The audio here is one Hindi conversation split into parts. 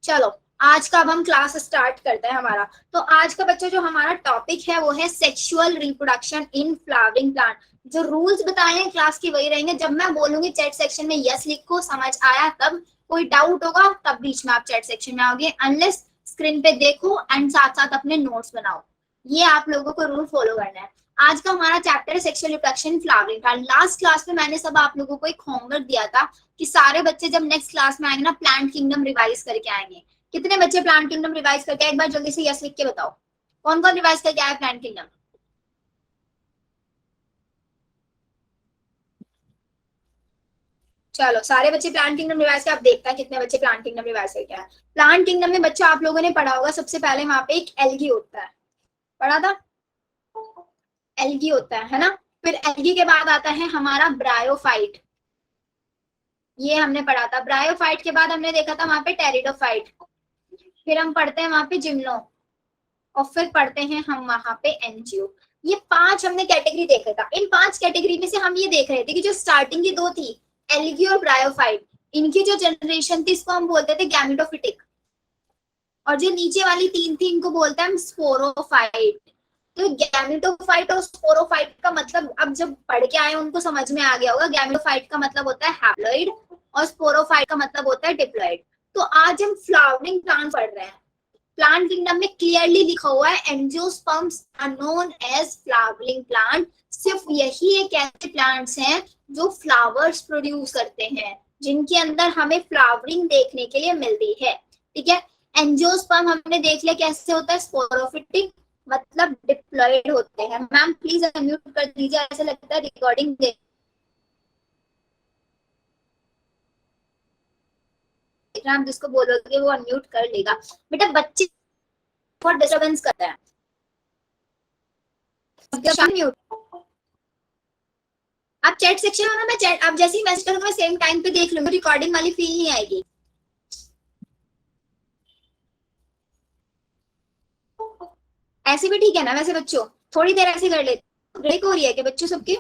चलो आज का अब हम क्लास स्टार्ट करते हैं हमारा। तो आज का बच्चों जो हमारा टॉपिक है वो है sexual reproduction in flowering plant. जो रूल्स बताए हैं क्लास की वही रहेंगे। जब मैं बोलूंगी चैट सेक्शन में यस लिखो, समझ आया तब, कोई डाउट होगा तब बीच में आप चैट सेक्शन में आओगे, अनलेस स्क्रीन पे देखो एंड साथ साथ अपने नोट्स बनाओ। ये आप लोगों को रूल फॉलो करना है। आज का हमारा चैप्टर है sexual reproduction flowering plant. Last class में मैंने सब आप लोगों को एक होमवर्क दिया था कि सारे बच्चे जब नेक्स्ट क्लास में आएंगे ना प्लांट किंगडम रिवाइज करके आएंगे। कितने बच्चे प्लांट किंगडम रिवाइज करके एक बार जल्दी से यस लिख के बताओ, कौन कौन रिवाइज करके आया प्लांट किंगडम? चलो सारे बच्चे प्लांट किंगडम रिवाइज के, आप देखते हैं कितने बच्चे प्लांट किंगडम रिवाइज करके आए। प्लांट किंगडम में बच्चों आप लोगों ने पढ़ा होगा सबसे पहले वहां पे एक एल्गी होता है, पढ़ा था? एल्गी होता है ना। फिर एल्गी के बाद आता है हमारा ब्रायोफाइट, ये हमने पढ़ा था। ब्रायोफाइट के बाद हमने देखा था वहां पे टेरिडोफाइट। फिर हम पढ़ते हैं वहां पे जिम्नो, और फिर पढ़ते हैं हम वहां पे एनजीओ। ये पांच हमने कैटेगरी देखा था। इन पांच कैटेगरी में से हम ये देख रहे थे कि जो स्टार्टिंग की दो थी एल्गी और ब्रायोफाइट, इनकी जो जनरेशन थी इसको हम बोलते थे गैमेटोफिटिक, और जो नीचे वाली तीन थी इनको बोलते हैं हम स्पोरोफाइट। तो गैमेटोफाइट और स्पोरोफाइट का मतलब अब जब पढ़ के आए उनको समझ में आ गया होगा। गैमेटोफाइट का मतलब होता है हैप्लॉइड और स्पोरोफाइट का मतलब होता है डिप्लॉइड। तो आज हम फ्लावरिंग प्लांट पढ़ रहे हैं। प्लांट किंगडम में क्लियरली लिखा हुआ है angiosperms are known as flowering plant. सिर्फ यही एक ऐसे प्लांट्स हैं जो फ्लावर्स प्रोड्यूस करते हैं, जिनके अंदर हमें फ्लावरिंग देखने के लिए मिलती है। ठीक है, एंजियोस्पर्म हमने देख लिया कैसे होता है, स्पोरोफिटिक मतलब डिप्लॉयड होते हैं। मैम प्लीज अनम्यूट कर दीजिए, ऐसा लगता है रिकॉर्डिंग देख रहे हैं, आप जिसको बोलोगे वो अनम्यूट कर लेगा। बेटा बच्चे बहुत डिस्टर्बेंस करते हैं। म्यूट आप चैट सेक्शन में ना, मैं चैट आप जैसे ही मैसेज करूंगा मैं सेम टाइम पे देख लूंगी, रिकॉर्डिंग वाली फील नहीं आएगी। ऐसे भी ठीक है ना वैसे बच्चों, थोड़ी देर ऐसे कर लेते। ब्रेक हो रही है क्या बच्चों सबके?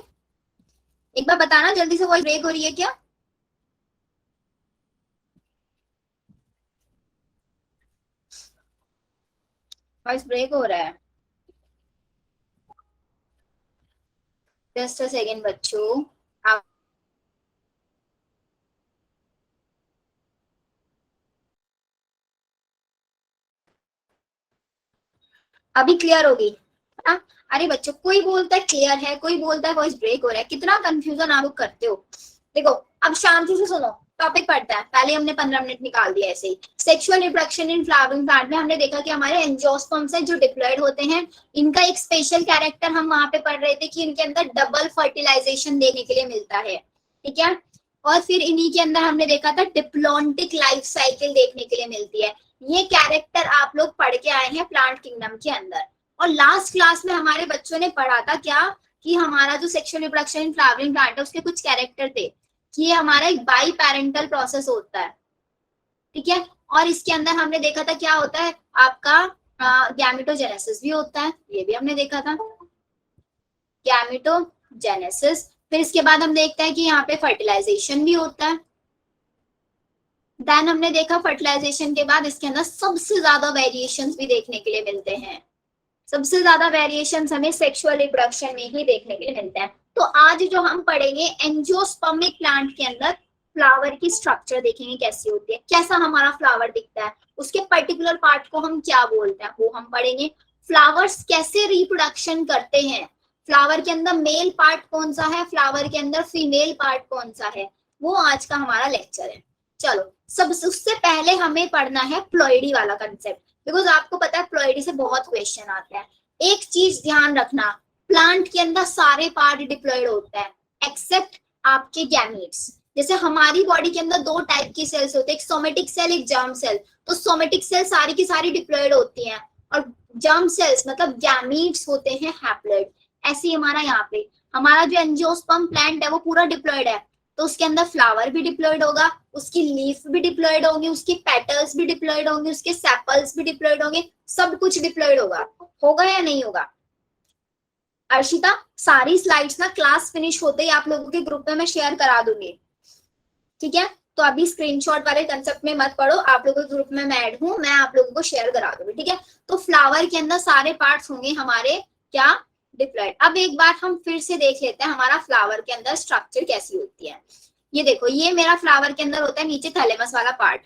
एक बार बताना जल्दी से, वॉइस ब्रेक हो रही है क्या? वॉइस ब्रेक हो रहा है। जस्ट अ सेकेंड बच्चों, आप अभी क्लियर होगी ना? अरे बच्चों कोई बोलता है क्लियर है, कोई बोलता है वॉइस ब्रेक हो रहा है, कितना कंफ्यूजन आप लोग करते हो। देखो अब शांति से सुनो, टॉपिक पढ़ता है। पहले हमने 15 मिनट निकाल दिया ऐसे ही। Sexual reproduction in flowering plant में हमने देखा कि हमारे एंजियोस्पर्म्स हैं जो डिप्लॉयड होते हैं। इनका एक स्पेशल कैरेक्टर हम वहां पे पढ़ रहे थे कि इनके अंदर डबल फर्टिलाइजेशन देखने के लिए मिलता है। ठीक है, और फिर इन्हीं के अंदर हमने देखा था डिप्लॉन्टिक लाइफ साइकिल देखने के लिए मिलती है। ये कैरेक्टर आप लोग पढ़ के आए हैं प्लांट किंगडम के अंदर। और लास्ट क्लास में हमारे बच्चों ने पढ़ा था क्या, कि हमारा जो sexual reproduction in flowering plant है उसके कुछ कैरेक्टर थे, कि ये हमारा एक बाई पैरेंटल प्रोसेस होता है। ठीक है, और इसके अंदर हमने देखा था क्या होता है आपका गैमेटोजेनेसिस भी होता है, ये भी हमने देखा था गैमेटोजेनेसिस। फिर इसके बाद हम देखते हैं कि यहाँ पे फर्टिलाइजेशन भी होता है। देन हमने देखा फर्टिलाइजेशन के बाद इसके अंदर सबसे ज्यादा वेरिएशंस भी देखने के लिए मिलते हैं। सबसे ज्यादा वेरिएशंस हमें सेक्सुअल रिप्रोडक्शन में ही देखने के लिए मिलते हैं। तो आज जो हम पढ़ेंगे एंजियोस्पर्मिक प्लांट के अंदर फ्लावर की स्ट्रक्चर देखेंगे कैसी होती है, कैसा हमारा फ्लावर दिखता है, उसके पर्टिकुलर पार्ट को हम क्या बोलते हैं वो हम पढ़ेंगे। फ्लावर्स कैसे रिप्रोडक्शन करते हैं, फ्लावर के अंदर मेल पार्ट कौन सा है, फ्लावर के अंदर फीमेल पार्ट कौन सा है, वो आज का हमारा लेक्चर है। चलो सब उससे पहले हमें पढ़ना है प्लॉइडी वाला कंसेप्ट, बिकॉज आपको पता है प्लॉइडी से बहुत क्वेश्चन आते हैं। एक चीज ध्यान रखना, प्लांट के अंदर सारे पार्ट डिप्लॉयड होते हैं एक्सेप्ट आपके गैमीट्स। जैसे हमारी बॉडी के अंदर दो टाइप की सेल्स होते हैं, एक सोमेटिक सेल एक जर्म सेल। तो सोमेटिक सेल सारी की सारी डिप्लॉयड होती हैं, और जर्म सेल्स मतलब गैमीट्स होते हैं हैप्लॉयड। ऐसे ही हमारा यहाँ पे हमारा जो एंजियोस्पर्म प्लांट है वो पूरा डिप्लॉयड है, तो उसके अंदर फ्लावर भी डिप्लॉयड होगा, उसकी लीफ भी डिप्लॉयड होंगी, उसकी पेटल्स भी डिप्लॉयड होंगे, उसके सेपल्स भी डिप्लॉयड होंगे, सब कुछ डिप्लॉयड होगा। होगा या नहीं होगा? अर्शिता सारी स्लाइड्स ना क्लास फिनिश होते ही आप लोगों के ग्रुप में मैं शेयर करा दूंगी, ठीक है? तो अभी स्क्रीनशॉट वाले कंसेप्ट में मत पढ़ो, आप लोगों के ग्रुप में मैं ऐड हूँ, मैं आप लोगों को शेयर करा दूंगी, ठीक है। तो फ्लावर के अंदर सारे पार्ट्स होंगे हमारे क्या, डिप्लॉयड। अब एक बार हम फिर से देख लेते हैं हमारा फ्लावर के अंदर स्ट्रक्चर कैसी होती है। ये देखो, ये मेरा फ्लावर के अंदर होता है नीचे थैलेमस वाला part,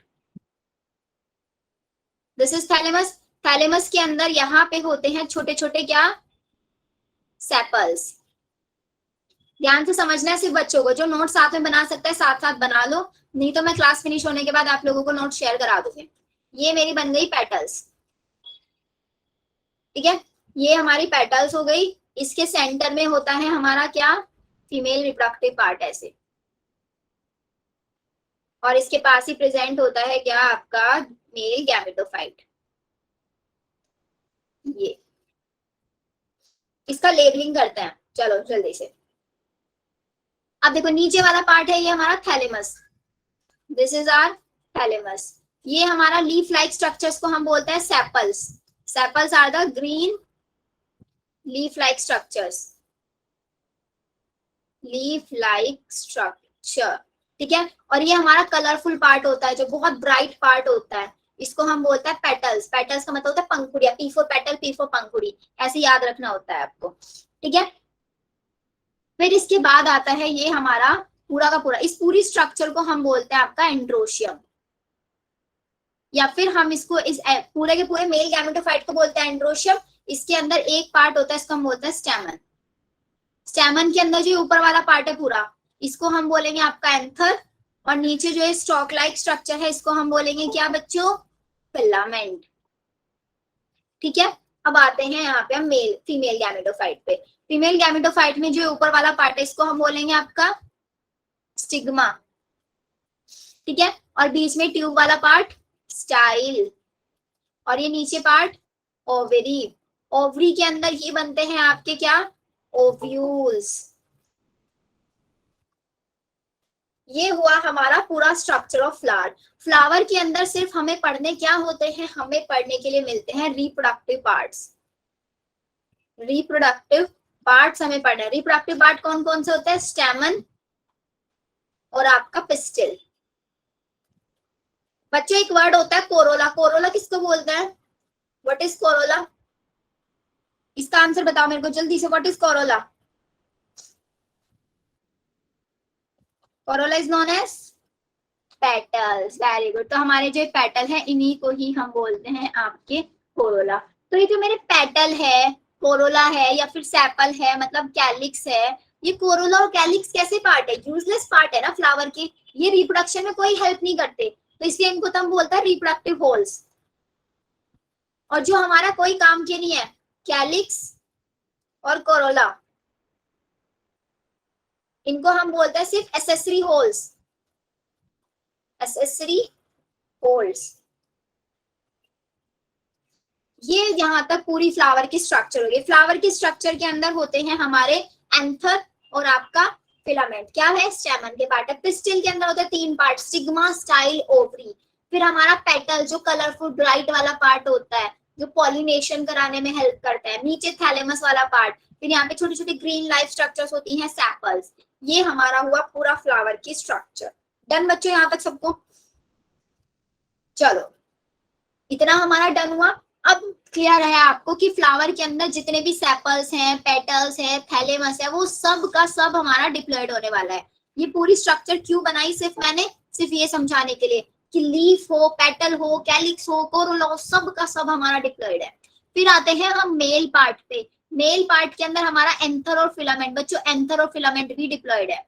this is thalamus. Thalamus के अंदर यहाँ पे होते हैं छोटे छोटे क्या, सेपल्स। ध्यान से समझना है सिर्फ बच्चों को, जो नोट साथ में बना सकता है साथ साथ बना लो, नहीं तो मैं क्लास फिनिश होने के बाद आप लोगों को नोट शेयर करा दूंगी। ये मेरी बन गई पेटल्स, ठीक है, ये हमारी पेटल्स हो गई। इसके सेंटर में होता है हमारा क्या, फीमेल रिप्रोडक्टिव पार्ट ऐसे, और इसके पास ही प्रेजेंट होता है क्या आपका मेल गैमेटोफाइट। ये इसका लेबलिंग करते हैं, चलो जल्दी से। अब देखो नीचे वाला पार्ट है ये हमारा thalamus, this is our thalamus. ये हमारा लीफ लाइक स्ट्रक्चर्स को हम बोलते हैं sepals. Sepals are the green leaf like structures, leaf like structure, ठीक है। और ये हमारा कलरफुल पार्ट होता है, जो बहुत ब्राइट पार्ट होता है, इसको हम बोलते हैं पेटल्स। पेटल्स का मतलब होता है पंखुड़िया, P for petal, P for पंखुड़ी, ऐसे याद रखना होता है आपको, ठीक है। फिर इसके बाद आता है ये हमारा पूरा का पूरा, इस पूरी स्ट्रक्चर को हम बोलते हैं आपका एंड्रोशियम, या फिर हम इसको इस पूरे के पूरे मेल गैमेटोफाइट को बोलते हैं एंड्रोशियम। इसके अंदर एक पार्ट होता है, इसको हम बोलते हैं स्टैमन। स्टैमन के अंदर जो ऊपर वाला पार्ट है पूरा, इसको हम बोलेंगे आपका एंथर, और नीचे जो है स्टॉक लाइक स्ट्रक्चर है, इसको हम बोलेंगे क्या बच्चों, फिलामेंट, ठीक है। अब आते हैं यहाँ पे हम मेल फीमेल गैमेटोफाइट पे। फीमेल गैमेटोफाइट में जो ऊपर वाला पार्ट है, इसको हम बोलेंगे आपका स्टिग्मा, ठीक है। और बीच में ट्यूब वाला पार्ट स्टाइल, और ये नीचे पार्ट ओवरी। ओवरी के अंदर ये बनते हैं आपके क्या, ओव्यूल्स। ये हुआ हमारा पूरा स्ट्रक्चर ऑफ फ्लावर। फ्लावर के अंदर सिर्फ हमें पढ़ने क्या होते हैं, हमें पढ़ने के लिए मिलते हैं रिप्रोडक्टिव पार्ट्स। रिप्रोडक्टिव पार्ट्स हमें पढ़ना है। रिप्रोडक्टिव पार्ट कौन कौन से होते हैं, स्टैमन और आपका पिस्टिल। बच्चों एक वर्ड होता है कोरोला, कोरोला किसको बोलते हैं, व्हाट इज कोरोला, इसका आंसर बताओ मेरे को जल्दी से, what is corolla. Corolla is known as petals, very good. तो हमारे जो पेटल है इन्हीं को ही हम बोलते हैं आपके कोरोला। तो ये जो मेरे पेटल है, कोरोला है, या फिर सेपल है, मतलब कैलिक्स है, ये कोरोला और कैलिक्स कैसे पार्ट है, यूजलेस पार्ट है ना फ्लावर के, ये रिप्रोडक्शन में कोई हेल्प नहीं करते, तो इसलिए इनको तो हम बोलते हैं रिप्रोडक्टिव होल्स। और जो हमारा कोई काम के नहीं है, कैलिक्स और कोरोला, इनको हम बोलते हैं सिर्फ एसेसरी होल्स, एसेसरी होल्स। ये यहाँ तक पूरी फ्लावर की स्ट्रक्चर हो गई। फ्लावर की स्ट्रक्चर के अंदर होते हैं हमारे एंथर और आपका फिलामेंट, क्या है, स्टैमन के पार्ट है। पिस्टिल के अंदर होते हैं तीन पार्ट, स्टिग्मा, स्टाइल, ओवरी। फिर हमारा पेटल जो कलरफुल ब्राइट वाला पार्ट होता है, जो पॉलिनेशन कराने में हेल्प करता है। नीचे थैलेमस वाला पार्ट, फिर यहाँ पे छोटी छोटी ग्रीन लाइफ स्ट्रक्चर्स होती हैं, सैपल्स। ये हमारा हुआ पूरा फ्लावर की स्ट्रक्चर। डन बच्चों यहाँ तक सबको, चलो इतना हमारा डन हुआ। अब क्लियर है आपको कि फ्लावर के अंदर जितने भी सेपल्स हैं, पेटल्स है, थैलेमस है, वो सब का सब हमारा डिप्लॉयड होने वाला है। ये पूरी स्ट्रक्चर क्यों बनाई सिर्फ मैंने, सिर्फ ये समझाने के लिए कि लीफ हो, पेटल हो, कैलिक्स हो, कोरोला हो, सब का सब हमारा डिप्लॉयड है। फिर आते हैं हम मेल पार्ट पे। मेल पार्ट के अंदर हमारा एंथर और फिलामेंट, बच्चों एंथर और फिलामेंट भी डिप्लॉयड है,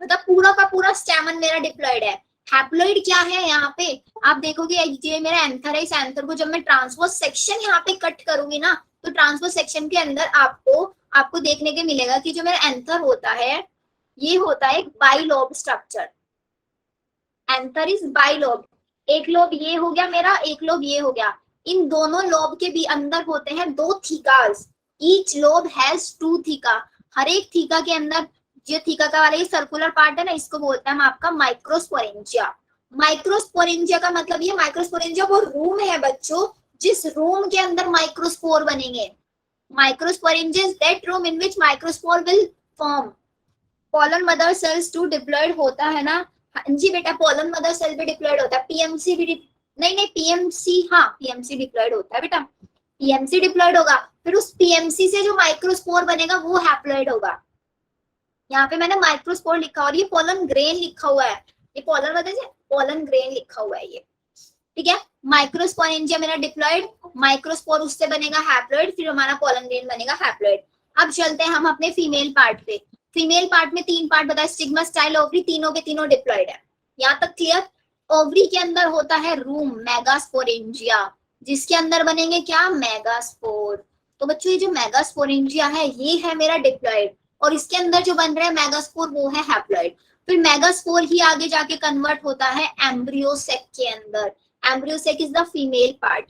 मतलब पूरा का पूरा स्टैमन मेरा डिप्लॉयड है। हैप्लॉइड क्या है यहाँ पे, आप देखोगे ये मेरा एंथर है, इस एंथर को जब मैं ट्रांसवर्स सेक्शन यहाँ पे कट करूंगी ना, तो ट्रांसवर्स सेक्शन के अंदर आपको देखने के मिलेगा कि जो मेरा एंथर होता है, ये होता है एक bilobe structure. Anther is bilobe, एक लोब ये हो गया मेरा, एक लोब ये हो गया। इन दोनों लोब के भी अंदर होते हैं दो thecas, each lobe has two theca. हर एक थीका के अंदर जो थीका का वाला ये सर्कुलर पार्ट है ना, इसको बोलते हैं हम आपका माइक्रोस्पोरेंजिया। माइक्रोस्पोरेंजिया का मतलब ये, माइक्रोस्पोरेंजिया वो रूम है बच्चों जिस रूम के अंदर माइक्रोस्पोर बनेंगे। Microsporangia is that room in which microspore will form. Pollen mother cells to diploid होता है ना, हाँ जी बेटा, पोलन मदर सेल भी डिप्लॉयड होता है, पीएमसी भी नहीं पीएमसी, हाँ पीएमसी डिप्लॉयड होता है बेटा, पीएमसी डिप्लॉयड होगा, फिर उस पीएमसी से जो माइक्रोस्पोर बनेगा वो हैप्लॉयड होगा। यहाँ पे मैंने माइक्रोस्पोर लिखा और ये पोलन ग्रेन लिखा हुआ है, ये पोलन मदर पोलन ग्रेन लिखा हुआ है ये, ठीक है। माइक्रोस्पोरेंजिया मेरा डिप्लॉयड, माइक्रोस्पोर उससे बनेगा हैप्लॉयड, फिर हमारा पोलन ग्रेन बनेगा हैप्लॉयड। अब चलते हैं हम अपने फीमेल पार्ट पे। फीमेल पार्ट में 3 पार्ट बताया, स्टिग्मा, स्टाइल, ओवरी, तीनों के तीनों डिप्लॉयड है, यहाँ तक क्लियर। ओवरी के अंदर होता है रूम मेगास्पोरेंजिया, जिसके अंदर बनेंगे क्या, मेगास्पोर। तो बच्चों ये जो मेगास्पोरेंजिया है ये है मेरा डिप्लॉयड, और इसके अंदर जो बन रहा है मेगास्पोर वो है हैप्लॉयड। फिर मेगास्पोर ही आगे जाके कन्वर्ट होता है एम्ब्रियोसेक के अंदर, embryo sac is the female part,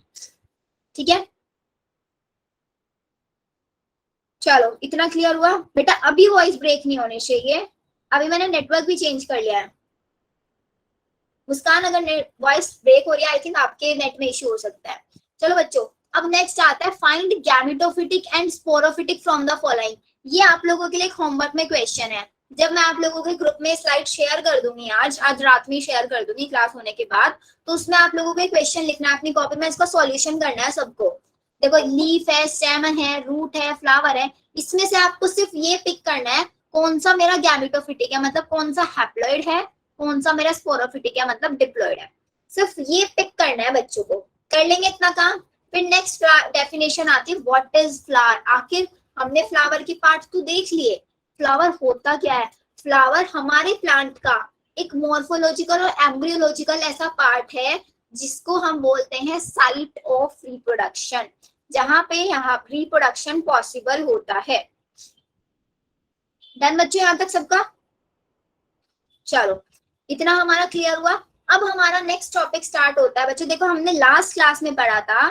ठीक है। चलो इतना क्लियर हुआ बेटा, अभी वॉइस ब्रेक नहीं होनी चाहिए, अभी मैंने नेटवर्क भी चेंज कर लिया है। मुस्कान अगर वॉइस ब्रेक हो रही है आई थिंक आपके नेट में इश्यू हो सकता है। चलो बच्चों, अब नेक्स्ट आता है find gametophytic and sporophytic from the following. ये आप लोगों के लिए एक होमवर्क में क्वेश्चन है, जब मैं आप लोगों के ग्रुप में स्लाइड शेयर कर दूंगी, आज रात में शेयर कर दूंगी क्लास होने के बाद, तो उसमें आप लोगों को एक क्वेश्चन लिखना है अपनी कॉपी में, इसका सॉल्यूशन करना है सबको। देखो लीफ है, स्टेमन है, रूट है, फ्लावर है, इसमें से आपको सिर्फ ये पिक करना है कौन सा मेरा गैमेटोफिटिक है, मतलब कौन सा हैप्लॉइड है, कौन सा मेरा स्पोरोफिटिक है मतलब डिप्लॉयड है, सिर्फ ये पिक करना है बच्चों को। कर लेंगे इतना काम, फिर नेक्स्ट डेफिनेशन आती है व्हाट इज फ्लावर। आखिर हमने फ्लावर की पार्ट तो देख लिए, फ्लावर होता क्या है, फ्लावर हमारे प्लांट का एक मॉर्फोलॉजिकल और एम्ब्रियोलॉजिकल ऐसा पार्ट है जिसको हम बोलते हैं साइट ऑफ रिप्रोडक्शन, जहां पे यहाँ रिप्रोडक्शन पॉसिबल होता है। डन बच्चों यहाँ तक सबका, चलो इतना हमारा क्लियर हुआ। अब हमारा नेक्स्ट टॉपिक स्टार्ट होता है बच्चों। देखो हमने लास्ट क्लास में पढ़ा था,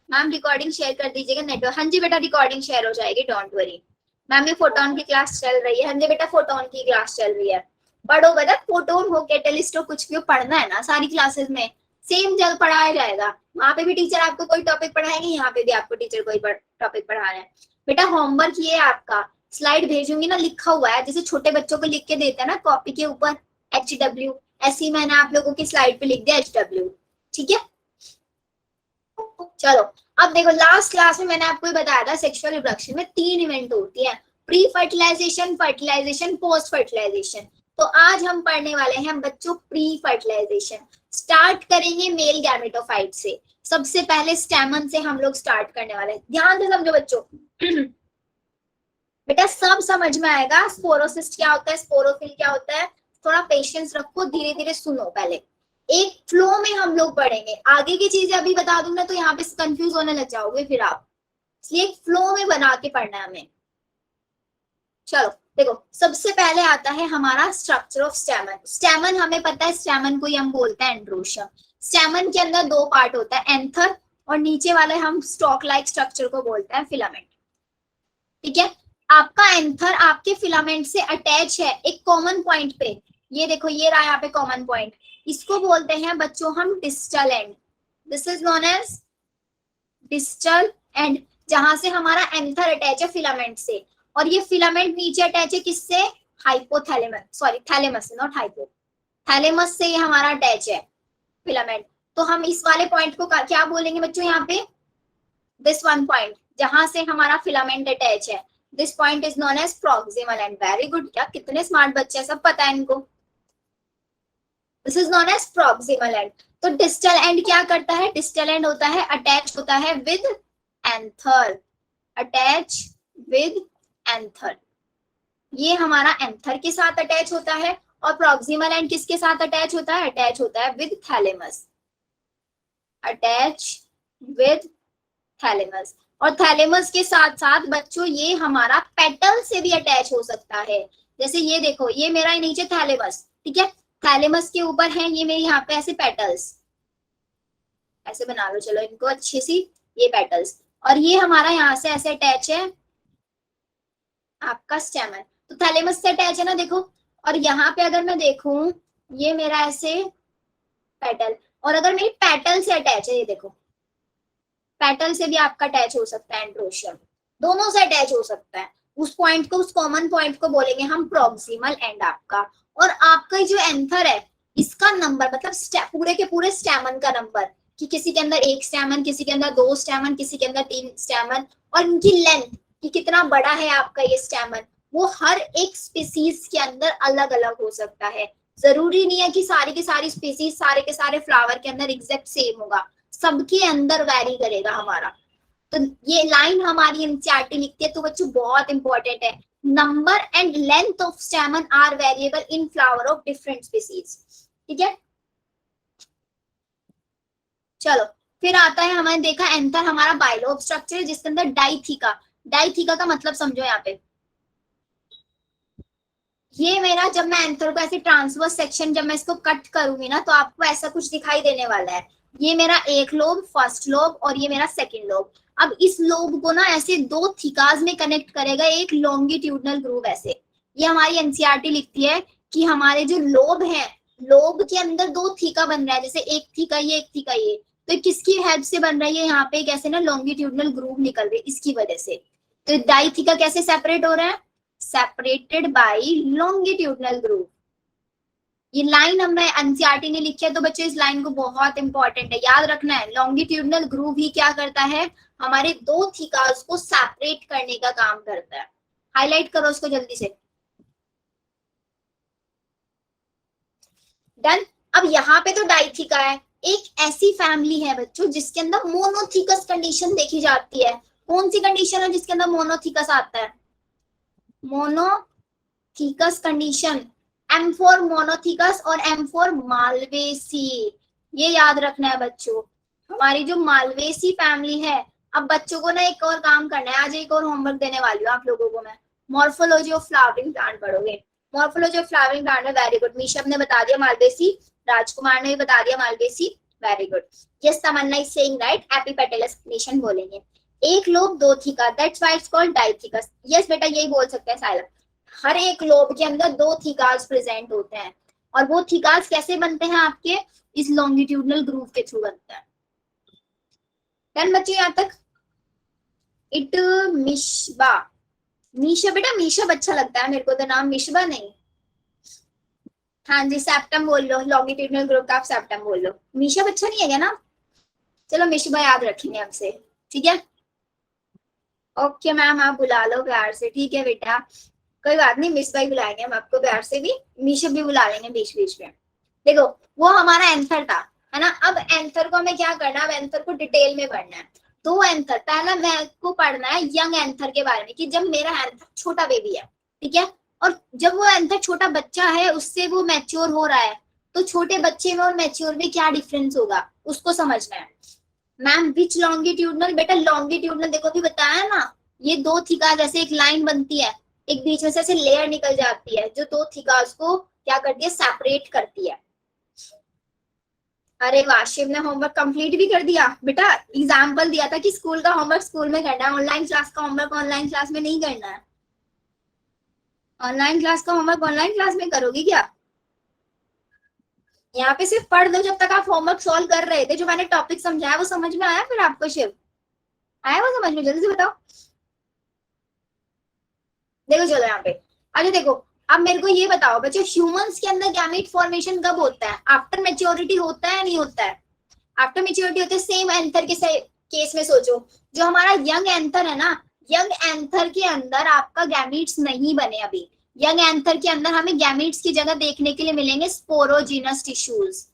मैम रिकॉर्डिंग शेयर कर दीजिएगा नेटवर्क, हाँ जी बेटा रिकॉर्डिंग शेयर हो जाएगी, डोंट वरी। मैम ये फोटोन की क्लास चल रही है, हाँ जी बेटा फोटोन की क्लास चल रही है, पढ़ो बेटा, फोटोन हो कैटलिस्ट हो कुछ भी पढ़ना है ना, सारी क्लासेस में सेम जल पढ़ाया जाएगा, वहां पे भी टीचर आपको कोई टॉपिक पढ़ाएंगे, यहाँ पे भी आपको टीचर कोई टॉपिक पढ़ा रहे हैं। बेटा होमवर्क ये है आपका, स्लाइड भेजूंगी ना, लिखा हुआ है, जैसे छोटे बच्चों को लिख के देते हैं ना कॉपी के ऊपर HW, ऐसे ही मैंने आप लोगों की स्लाइड पे लिख दिया HW, ठीक है। चलो अब देखो लास्ट क्लास में मैंने आपको बताया था सेक्सुअल रिप्रोडक्शन में 3 इवेंट होती है, pre fertilization, fertilization, post fertilization. तो आज हम पढ़ने वाले हैं बच्चों प्री फर्टिलाइजेशन। स्टार्ट करेंगे मेल गैमेटोफाइट से, सबसे पहले स्टैमन से हम लोग स्टार्ट करने वाले हैं, ध्यान से समझो बच्चों। बेटा सब समझ में आएगा, स्पोरोसिस्ट क्या होता है, स्पोरोफिल क्या होता है, थोड़ा पेशेंस रखो, धीरे धीरे सुनो, पहले एक फ्लो में हम लोग पढ़ेंगे, आगे की चीजें अभी बता दूंगा तो यहाँ पे कंफ्यूज होने लग जाओगे फिर आप, इसलिए एक फ्लो में बना के पढ़ना है हमें। चलो देखो सबसे पहले आता है हमारा स्ट्रक्चर ऑफ स्टैमन। स्टैमन हमें पता है, स्टैमन को ही हम बोलते हैं एंड्रोशियम। स्टैमन के अंदर 2 पार्ट होता है, एंथर, और नीचे वाले हम स्टॉक लाइक स्ट्रक्चर को बोलते हैं फिलामेंट, ठीक है। आपका एंथर आपके फिलामेंट से अटैच है एक कॉमन पॉइंट पे, ये देखो ये रहा यहाँ पे कॉमन पॉइंट, इसको बोलते हैं बच्चों हम distal end, this is known as distal end, जहां से हमारा एंथर अटैच है फिलामेंट से, और ये फिलामेंट नीचे अटैच है किससे, hypothalamus, sorry thalamus not hypo, thalamus से ये हमारा अटैच है फिलामेंट। तो हम इस वाले पॉइंट को क्या बोलेंगे बच्चों, यहाँ पे दिस वन पॉइंट जहां से हमारा फिलामेंट अटैच है, this point is known as proximal end. Very good, क्या कितने स्मार्ट बच्चे हैं, सब पता है इनको, this is known as proximal end. तो डिस्टल एंड क्या करता है, डिस्टल एंड होता है अटैच होता है with anther, attach with anther, ये हमारा एंथर के साथ अटैच होता है, और प्रॉक्सिमल एंड किसके साथ अटैच होता है, अटैच होता है with thalamus, attach with thalamus. और थैलेमस के साथ साथ बच्चों ये हमारा पेटल से भी अटैच हो सकता है, जैसे ये देखो ये मेरा नीचे थैलेमस, ठीक है, थैलेमस के ऊपर है ये मेरे यहाँ पे ऐसे पेटल्स, ऐसे बना लो चलो इनको अच्छी सी, ये पेटल्स, और ये हमारा यहाँ से ऐसे अटैच है आपका स्टेमन, तो थैलेमस से अटैच है ना देखो। और यहाँ पे अगर मैं देखूं ये मेरा ऐसे पेटल, और अगर मेरी पेटल से अटैच है, ये देखो पेटल से भी आपका अटैच हो सकता है एंड्रोशियम, दोनों से अटैच हो सकता है, उस पॉइंट को, उस कॉमन पॉइंट को बोलेंगे हम प्रॉक्सिमल एंड आपका। और आपका जो एंथर है इसका नंबर मतलब पूरे के पूरे स्टैमन का नंबर, कि किसी के अंदर एक स्टैमन, किसी के अंदर 2 स्टैमन, किसी के अंदर 3 स्टैमन, और इनकी लेंथ कि कितना बड़ा है आपका ये स्टैमन, वो हर एक स्पीसीज के अंदर अलग अलग हो सकता है। जरूरी नहीं है कि सारी की सारी स्पीसीज सारे के सारे फ्लावर के अंदर एग्जैक्ट सेम होगा, सबके अंदर वैरी करेगा हमारा। तो ये लाइन हमारी एनसीईआरटी लिखती है, तो बच्चों बहुत इंपॉर्टेंट है। Number and length of stamen are variable in flower of different species. ठीक है, चलो फिर आता है, हमारे देखा एंथर हमारा बाइलोब स्ट्रक्चर है जिसके अंदर डाइथिका। डाइथिका का मतलब समझो यहाँ पे, ये मेरा जब मैं एंथर को ऐसे ट्रांसवर्स सेक्शन जब मैं इसको कट करूंगी ना तो आपको ऐसा कुछ दिखाई देने वाला है। ये मेरा एक लोब, फर्स्ट लोब, और ये मेरा सेकंड लोब। अब इस लोब को ना ऐसे 2 थिकाज में कनेक्ट करेगा एक लॉन्गिट्यूडनल ग्रूव ऐसे। ये हमारी एनसीईआरटी लिखती है कि हमारे जो लोब है, लोब के अंदर 2 थीका बन रहा है, जैसे एक थीका ये, एक थीका ये, तो किसकी हेल्प से बन रहा है, यहाँ पे कैसे ना लॉन्गिट्यूडनल ग्रूव निकल रही है इसकी वजह से। तो डाइथिका कैसे सेपरेट हो रहा है, सेपरेटेड बाय लॉन्गिट्यूडनल ग्रूव। ये लाइन हमने एनसीईआरटी ने लिखी है, तो बच्चों इस लाइन को बहुत इंपॉर्टेंट है, याद रखना है। लॉन्गिट्यूडनल ग्रूव ही क्या करता है, हमारे 2 थिकास को सेपरेट करने का काम करता है। हाईलाइट करो उसको जल्दी से। डन। अब यहाँ पे तो डाइथिका है, एक ऐसी फैमिली है बच्चों जिसके अंदर मोनोथिकस कंडीशन देखी जाती है। कौन सी कंडीशन है जिसके अंदर मोनोथिकस आता है, monothecous condition, M for monothecous और M फॉर मालवेसी। ये याद रखना है बच्चों, हमारी जो मालवेसी फैमिली है। अब बच्चों को ना एक और काम करना है, आज एक और होमवर्क देने वाली हूँ आप लोगों को मैं। मॉर्फोलॉजी ऑफ फ्लावरिंग प्लांट पढ़ोगे। मॉर्फोलॉजी ऑफ फ्लावरिंग प्लांट में वेरी गुड, मीशब ने बता दिया मालवेसी, राजकुमार ने भी बता दिया Malvaceae, very good. Yes Tamanna is saying right, epipetalous condition बोलेंगे। एक lobe 2 theca, that's why it's called dithecous. Yes बेटा यही बोल सकते हैं साइला, हर एक लोब के अंदर 2 थीकास प्रेजेंट होते हैं, और वो थीकास कैसे बनते हैं आपके, इस लॉन्गिट्यूडनल ग्रूव के थ्रू बनते हैं। डन बच्चों यहाँ तक। इट मिशबा, मीशा बेटा मीशब अच्छा लगता है मेरे को, तो नाम मिशबा नहीं। हाँ जी सेप्टम बोल लो, लॉन्गिट्यूडनल ग्रूव का आप सेप्टम बोल लो, मीशब अच्छा नहीं है क्या ना। चलो मिशबा याद रखेंगे आपसे, ठीक है। ओके मैम आप बुला लो प्यार से, ठीक है बेटा, कोई बात नहीं, मिस भाई बुलाएंगे हम आपको प्यार से भी, मीशब भी बुला लेंगे बीच बीच में। देखो वो हमारा एंथर था, है ना। अब एंथर को हमें क्या करना है, अब एंथर को डिटेल में पढ़ना है। 2 एंथर, पहला मैं को पढ़ना है यंग एंथर के बारे में, कि जब मेरा एंथर छोटा बेबी है, ठीक है, और जब वो एंथर छोटा बच्चा है उससे वो मैच्योर हो रहा है, तो छोटे बच्चे में और मैच्योर में क्या डिफरेंस होगा उसको समझना है। मैम विच लॉन्गिट्यूडनल, बेटा लॉन्गिट्यूडनल देखो भी बताया ना, ये 2 थीका जैसे एक लाइन बनती है, एक बीच में से ऐसे लेयर निकल जाती है जो 2 थिकास को क्या करती है, सेपरेट करती है। अरे वाह, शिव ने होमवर्क कंप्लीट भी कर दिया बेटा। एग्जाम्पल दिया था कि स्कूल का होमवर्क स्कूल में करना है, ऑनलाइन क्लास का होमवर्क ऑनलाइन क्लास में नहीं करना है। ऑनलाइन क्लास का होमवर्क ऑनलाइन क्लास में करोगी क्या, यहाँ पे सिर्फ पढ़ दो। जब तक आप होमवर्क सॉल्व कर रहे थे, जो मैंने टॉपिक समझाया वो समझ में आया फिर आपको, शिव आया वो समझ में, जल्दी से बताओ। देखो चलो यहाँ पे, अच्छा देखो अब मेरे को ये बताओ बच्चों, ह्यूमंस के अंदर गैमेट फॉर्मेशन कब होता है, आफ्टर मेच्योरिटी होता है या नहीं होता है, आफ्टर मेच्योरिटी होता है। सेम एंथर के केस में सोचो, जो हमारा यंग एंथर है ना, यंग एंथर के अंदर आपका गैमेट्स नहीं बने अभी। यंग एंथर के अंदर हमें गैमेट्स की जगह देखने के लिए मिलेंगे स्पोरोजिनस टिश्यूज,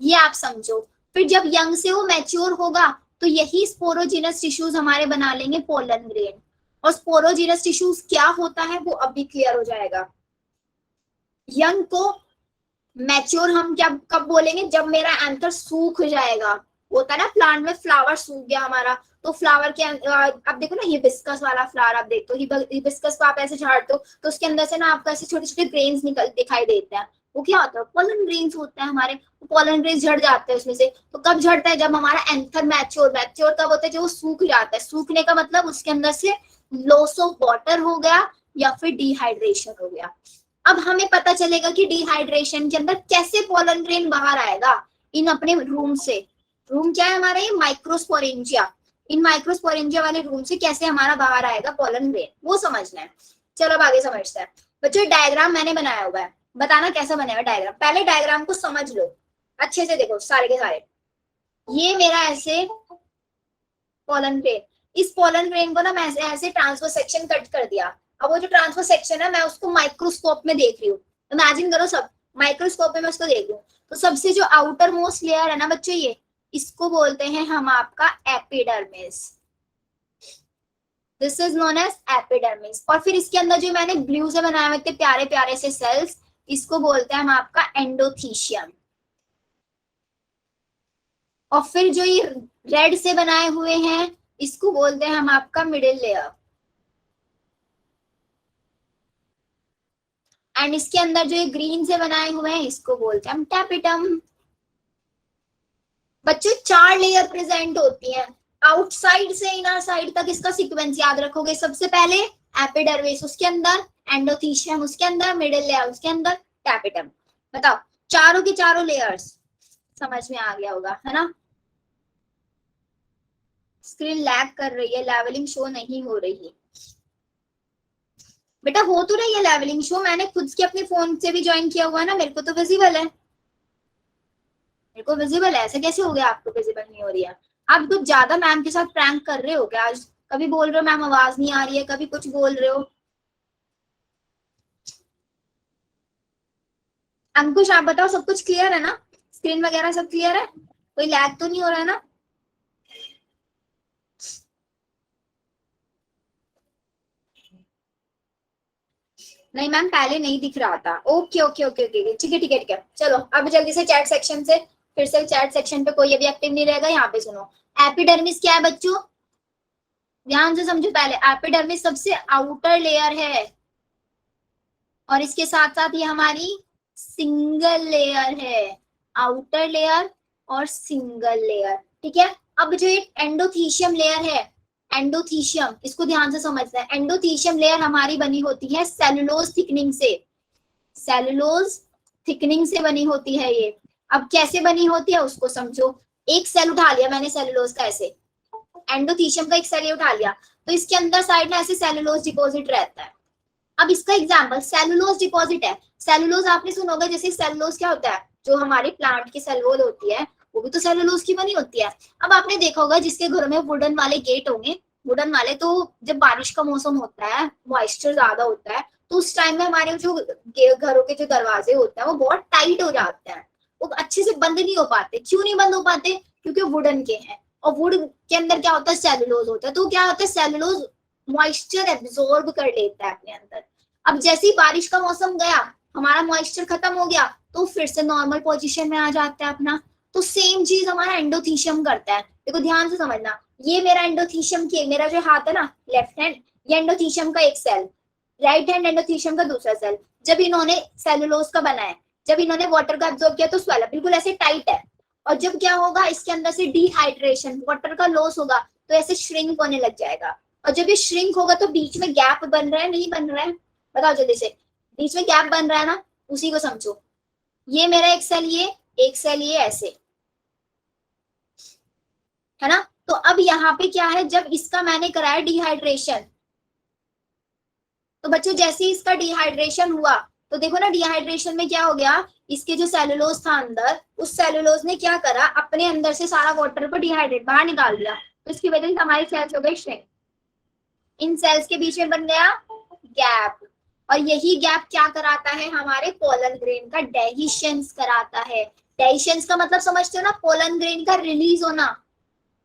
ये आप समझो। फिर जब यंग से वो मैच्योर होगा तो यही स्पोरोजिनस टिश्यूज हमारे बना लेंगे पोलन ग्रेन। और स्पोरोजिनस टिश्यूज क्या होता है वो अभी क्लियर हो जाएगा। यंग को मैच्योर हम क्या कब बोलेंगे, जब मेरा एंथर सूख जाएगा। होता है ना प्लांट में फ्लावर सूख गया हमारा, तो फ्लावर के अब देखो ना हिबिस्कस वाला फ्लावर, आप देखो हिबिस्कस को आप ऐसे झाड़ते हो तो उसके अंदर से ना आपको ऐसे छोटे छोटे ग्रेन्स निकल दिखाई देते हैं, वो क्या होता है, पोलन ग्रेन्स होते हैं हमारे। पोलन ग्रेन्स झड़ जाते हैं उसमें से। तो कब झड़ता है, जब हमारा एंथर मैच्योर, मैच्योर कब होता है, जो वो सूख जाता है। सूखने का मतलब उसके अंदर से लॉस ऑफ वाटर हो गया या फिर डिहाइड्रेशन हो गया। अब हमें पता चलेगा कि डिहाइड्रेशन के अंदर कैसे पोलन ग्रेन बाहर आएगा, इन अपने रूम से। रूम क्या है हमारा, ये माइक्रोस्पोरेंजिया। इन माइक्रोस्पोरेंजिया वाले रूम से कैसे हमारा बाहर आएगा पोलन ग्रेन, वो समझना है। चलो अब आगे समझते हैं बच्चों। डायग्राम मैंने बनाया हुआ है, बताना कैसा बनेगा डायग्राम। पहले डायग्राम को समझ लो अच्छे से, देखो सारे के सारे। ये मेरा ऐसे पोलन ग्रेन, इस पोलन ग्रेन को ना मैं ऐसे ऐसे ट्रांसफर सेक्शन कट कर दिया। अब वो जो ट्रांसफर सेक्शन है मैं उसको माइक्रोस्कोप में देख रही हूँ। इमेजिन करो सब माइक्रोस्कोप में मैं उसको देख रही हूँ। तो सबसे जो आउटर मोस्ट लेयर है ना बच्चों, ये इसको बोलते हैं हम आपका epidermis. This is known as epidermis. और फिर इसके अंदर जो मैंने ब्लू से बनाए हुए थे प्यारे प्यारे से सेल्स, इसको बोलते हैं हम आपका एंडोथीशियम। और फिर जो ये रेड से बनाए हुए हैं इसको बोलते हैं हम आपका मिडिल लेयर। एंड इसके अंदर जो ये ग्रीन से बनाए हुए हैं इसको बोलते हैं हम टैपिटम। बच्चों 4 लेयर प्रेजेंट होती हैं। आउटसाइड से इनर साइड तक इसका सीक्वेंस याद रखोगे। सबसे पहले एपिडर्मिस, उसके अंदर एंडोथीशियम, उसके अंदर मिडिल लेयर, उसके अंदर टैपिटम। बताओ चारों के चारों लेयर्स समझ में आ गया होगा, है ना। स्क्रीन लैग कर रही है, लेवलिंग शो नहीं हो रही है बेटा। हो तो रही है लेवलिंग शो, मैंने खुद के अपने फोन से भी ज्वाइन किया हुआ है ना, मेरे को तो विजिबल है, मेरे को विजिबल है। ऐसे कैसे हो गया आपको विजिबल नहीं हो रही है? आप कुछ ज्यादा मैम के साथ प्रैंक कर रहे हो क्या आज? कभी बोल रहे हो मैम आवाज नहीं आ रही है, कभी कुछ बोल रहे हो। अंकुश आप बताओ सब कुछ क्लियर है ना? स्क्रीन वगैरह सब क्लियर है? कोई लैग तो नहीं हो रहा है ना? नहीं मैम पहले नहीं दिख रहा था। ओके ओके ओके ओके ठीक है ठीक है ठीक है। चलो अब जल्दी से चैट सेक्शन से, फिर से चैट सेक्शन पे कोई अभी एक्टिव नहीं रहेगा। यहाँ पे सुनो, एपिडर्मिस क्या है बच्चों, ध्यान से समझो। पहले एपिडर्मिस सबसे आउटर लेयर है और इसके साथ साथ ये हमारी सिंगल लेयर है, आउटर लेयर और सिंगल लेयर, ठीक है। अब जो एक एंडोथीशियम लेयर है, एंडोथीशियम इसको ध्यान से समझना है। एंडोथीशियम लेयर हमारी बनी होती है सेलुलोज थिकनिंग से, सेलुलोज थिकनिंग से बनी होती है ये। अब कैसे बनी होती है उसको समझो। एक सेल उठा लिया मैंने सेलुलोज का, ऐसे एंडोथीशियम का एक सेल उठा लिया, तो इसके अंदर साइड में ऐसे सेलुलोज डिपॉजिट रहता है। अब इसका एग्जाम्पल सेलुलोज डिपॉजिट है। सेलुलोज आपने सुना होगा, जैसे सेलुलोज क्या होता है, जो हमारे प्लांट की सेल वॉल होती है वो भी तो सेलुलोज की बनी होती है। अब आपने देखा होगा जिसके घर में वुडन वाले गेट होंगे, वुडन वाले, तो जब बारिश का मौसम होता है, मॉइस्चर ज्यादा होता है, तो उस टाइम में हमारे जो घरों के जो दरवाजे होते हैं वो बहुत टाइट हो जाते हैं, वो अच्छे से बंद नहीं हो पाते। क्यों नहीं बंद हो पाते? क्योंकि वुडन के हैं, और वुड के अंदर क्या होता है, सेलुलोज होता है। तो क्या होता है, सेलुलोज मॉइस्चर एब्जॉर्ब कर लेता है अपने अंदर। अब जैसे ही बारिश का मौसम गया, हमारा मॉइस्चर खत्म हो गया, तो फिर से नॉर्मल पोजीशन में आ जाता है अपना। तो सेम चीज हमारा एंडोथीशियम करता है। देखो ध्यान से समझना, ये मेरा एंडोथीशियम की, मेरा जो हाथ है ना लेफ्ट हैंड, ये एंडोथीशियम का एक सेल, राइट हैंड एंडोथीशियम का दूसरा सेल। जब इन्होंने सेलुलोज का बनाया, जब इन्होंने वाटर का एब्जॉर्ब किया तो स्वेल बिल्कुल ऐसे टाइट है। और जब क्या होगा, इसके अंदर से डिहाइड्रेशन, वाटर का लॉस होगा, तो ऐसे श्रिंक होने लग जाएगा। और जब ये श्रिंक होगा तो बीच में गैप बन रहा है, नहीं बन रहा है? बताओ जल्दी से, बीच में गैप बन रहा है ना, उसी को समझो। ये मेरा एक सेल, ये एक सेल, ये ऐसे है ना। तो अब यहाँ पे क्या है, जब इसका मैंने कराया डिहाइड्रेशन, तो बच्चों जैसे ही इसका डिहाइड्रेशन हुआ, तो देखो ना डिहाइड्रेशन में क्या हो गया, इसके जो सेलुलोज था अंदर, उस सेलुलोज ने क्या करा, अपने अंदर से सारा वाटर को डिहाइड्रेट बाहर निकाल दिया। तो इसकी वजह से हमारी सेल्स हो गई श्रिंक। इन सेल्स के बीच में बन गया गैप, और यही गैप क्या कराता है, हमारे पोलन ग्रेन का डेहिशंस कराता है। डेहिशंस का मतलब समझते हो ना, पोलन ग्रेन का रिलीज होना,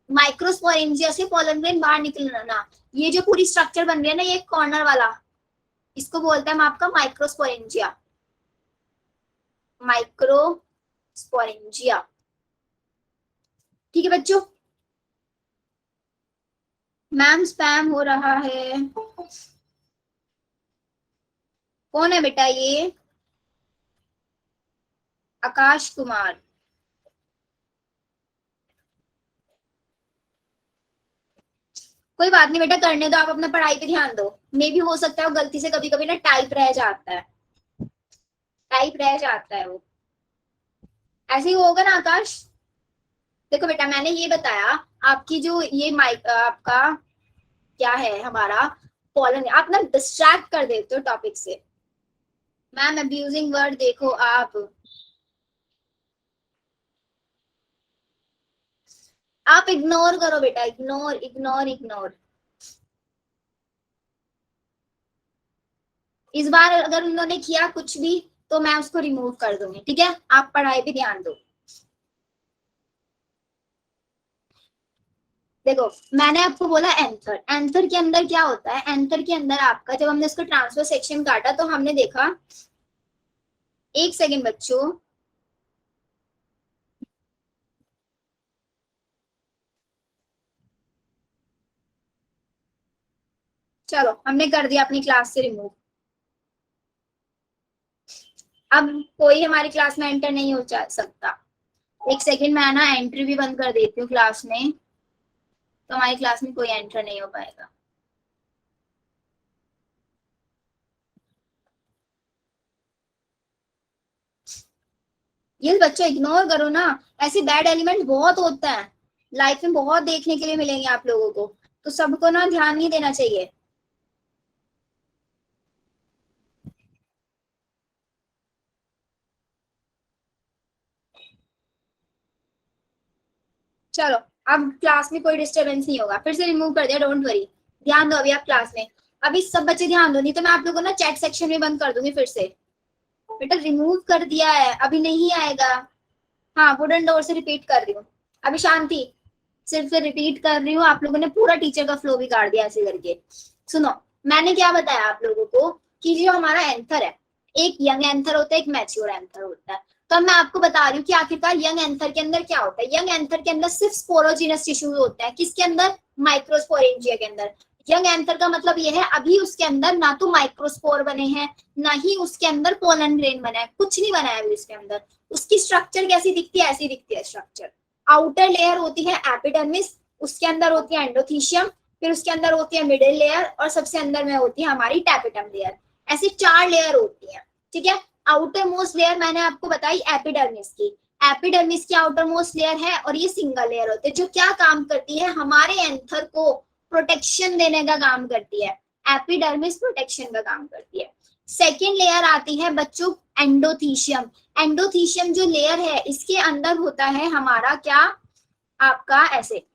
माइक्रोस्पोरेंजिया से पोलन ग्रेन बाहर निकलना। ये जो पूरी स्ट्रक्चर बन रही है ना, ये कॉर्नर वाला, इसको बोलते हैं हम आपका माइक्रोस्पोरेंजिया, माइक्रोस्पोरेंजिया। ठीक है बच्चों, मैम स्पैम हो रहा है। कौन है बेटा ये? आकाश कुमार। कोई बात नहीं बेटा, करने दो, आप अपना पढ़ाई पे ध्यान दो। मे भी हो सकता है वो गलती से कभी कभी ना टाइप रह जाता है, टाइप रह जाता है वो, ऐसे ही होगा ना आकाश। देखो बेटा मैंने ये बताया, आपकी जो ये माइक आपका क्या है हमारा पोलन, आप ना डिस्ट्रैक्ट कर देते हो टॉपिक से। मैम अब्यूजिंग वर्ड देखो आप इग्नोर करो बेटा, इग्नोर इग्नोर इग्नोर। इस बार अगर उन्होंने किया कुछ भी तो मैं उसको रिमूव कर दूंगी, ठीक है? आप पढ़ाई पे ध्यान दो। देखो मैंने आपको बोला एंथर, एंथर के अंदर क्या होता है? एंथर के अंदर आपका जब हमने इसको ट्रांसफर सेक्शन काटा तो हमने देखा, एक सेकेंड बच्चों, चलो हमने कर दिया अपनी क्लास से रिमूव। अब कोई हमारी क्लास में एंटर नहीं हो सकता। एक सेकेंड मैं ना एंट्री भी बंद कर देती हूँ क्लास में, तो हमारी क्लास में कोई एंटर नहीं हो पाएगा। ये बच्चों इग्नोर करो ना, ऐसे बैड एलिमेंट बहुत होता है लाइफ में, बहुत देखने के लिए मिलेंगे आप लोगों को, तो सबको ना ध्यान नहीं देना चाहिए। चलो अब क्लास में कोई डिस्टरबेंस नहीं होगा, फिर से रिमूव कर दिया, डोंट वरी। ध्यान दो अभी आप क्लास में, अभी सब बच्चे ध्यान दो, नहीं तो मैं आप लोगों को ना चैट सेक्शन में बंद कर दूंगी फिर से। बेटा रिमूव कर दिया है, अभी नहीं आएगा। हाँ वुडन डोर से रिपीट कर रही हूँ, अभी शांति, सिर्फ रिपीट कर रही हूँ। आप लोगों ने पूरा टीचर का फ्लो बिगाड़ दिया ऐसे करके। सुनो मैंने क्या बताया आप लोगों को कि जो हमारा एंथर है, एक यंग एंथर होता है, एक मैच्योर एंथर होता है। तो अब मैं आपको बता रही हूँ कि आखिरकार यंग एंथर के अंदर क्या होता है। यंग एंथर के अंदर सिर्फ स्पोरोजिनस टिश्यूज होते हैं, किसके अंदर? माइक्रोस्पोरेंजिया के अंदर। यंग एंथर का मतलब यह है अभी उसके अंदर ना तो माइक्रोस्पोर बने हैं, ना ही उसके अंदर पोलन ग्रेन बना है, कुछ नहीं बना है अभी उसके अंदर। उसकी स्ट्रक्चर कैसी दिखती है? ऐसी दिखती है स्ट्रक्चर। आउटर लेयर होती है एपिडर्मिस, उसके अंदर होती है एंडोथीशियम, फिर उसके अंदर होती है मिडिल लेयर, और सबसे अंदर में होती है हमारी टैपेटम लेयर। ऐसे 4 लेयर होती है, ठीक है? आउटर मोस्ट लेयर मैंने आपको बताई एपिडर्मिस की, एपिडर्मिस की आउटर मोस्ट लेयर है, और ये सिंगल लेयर होती है जो क्या काम करती है? हमारे एंथर को प्रोटेक्शन देने का काम करती है। एपिडर्मिस प्रोटेक्शन का काम करती है। सेकेंड लेयर आती है बच्चों एंडोथीशियम। एंडोथीशियम जो लेयर है इसके अंदर होता है हमारा क्या? आपका ऐसे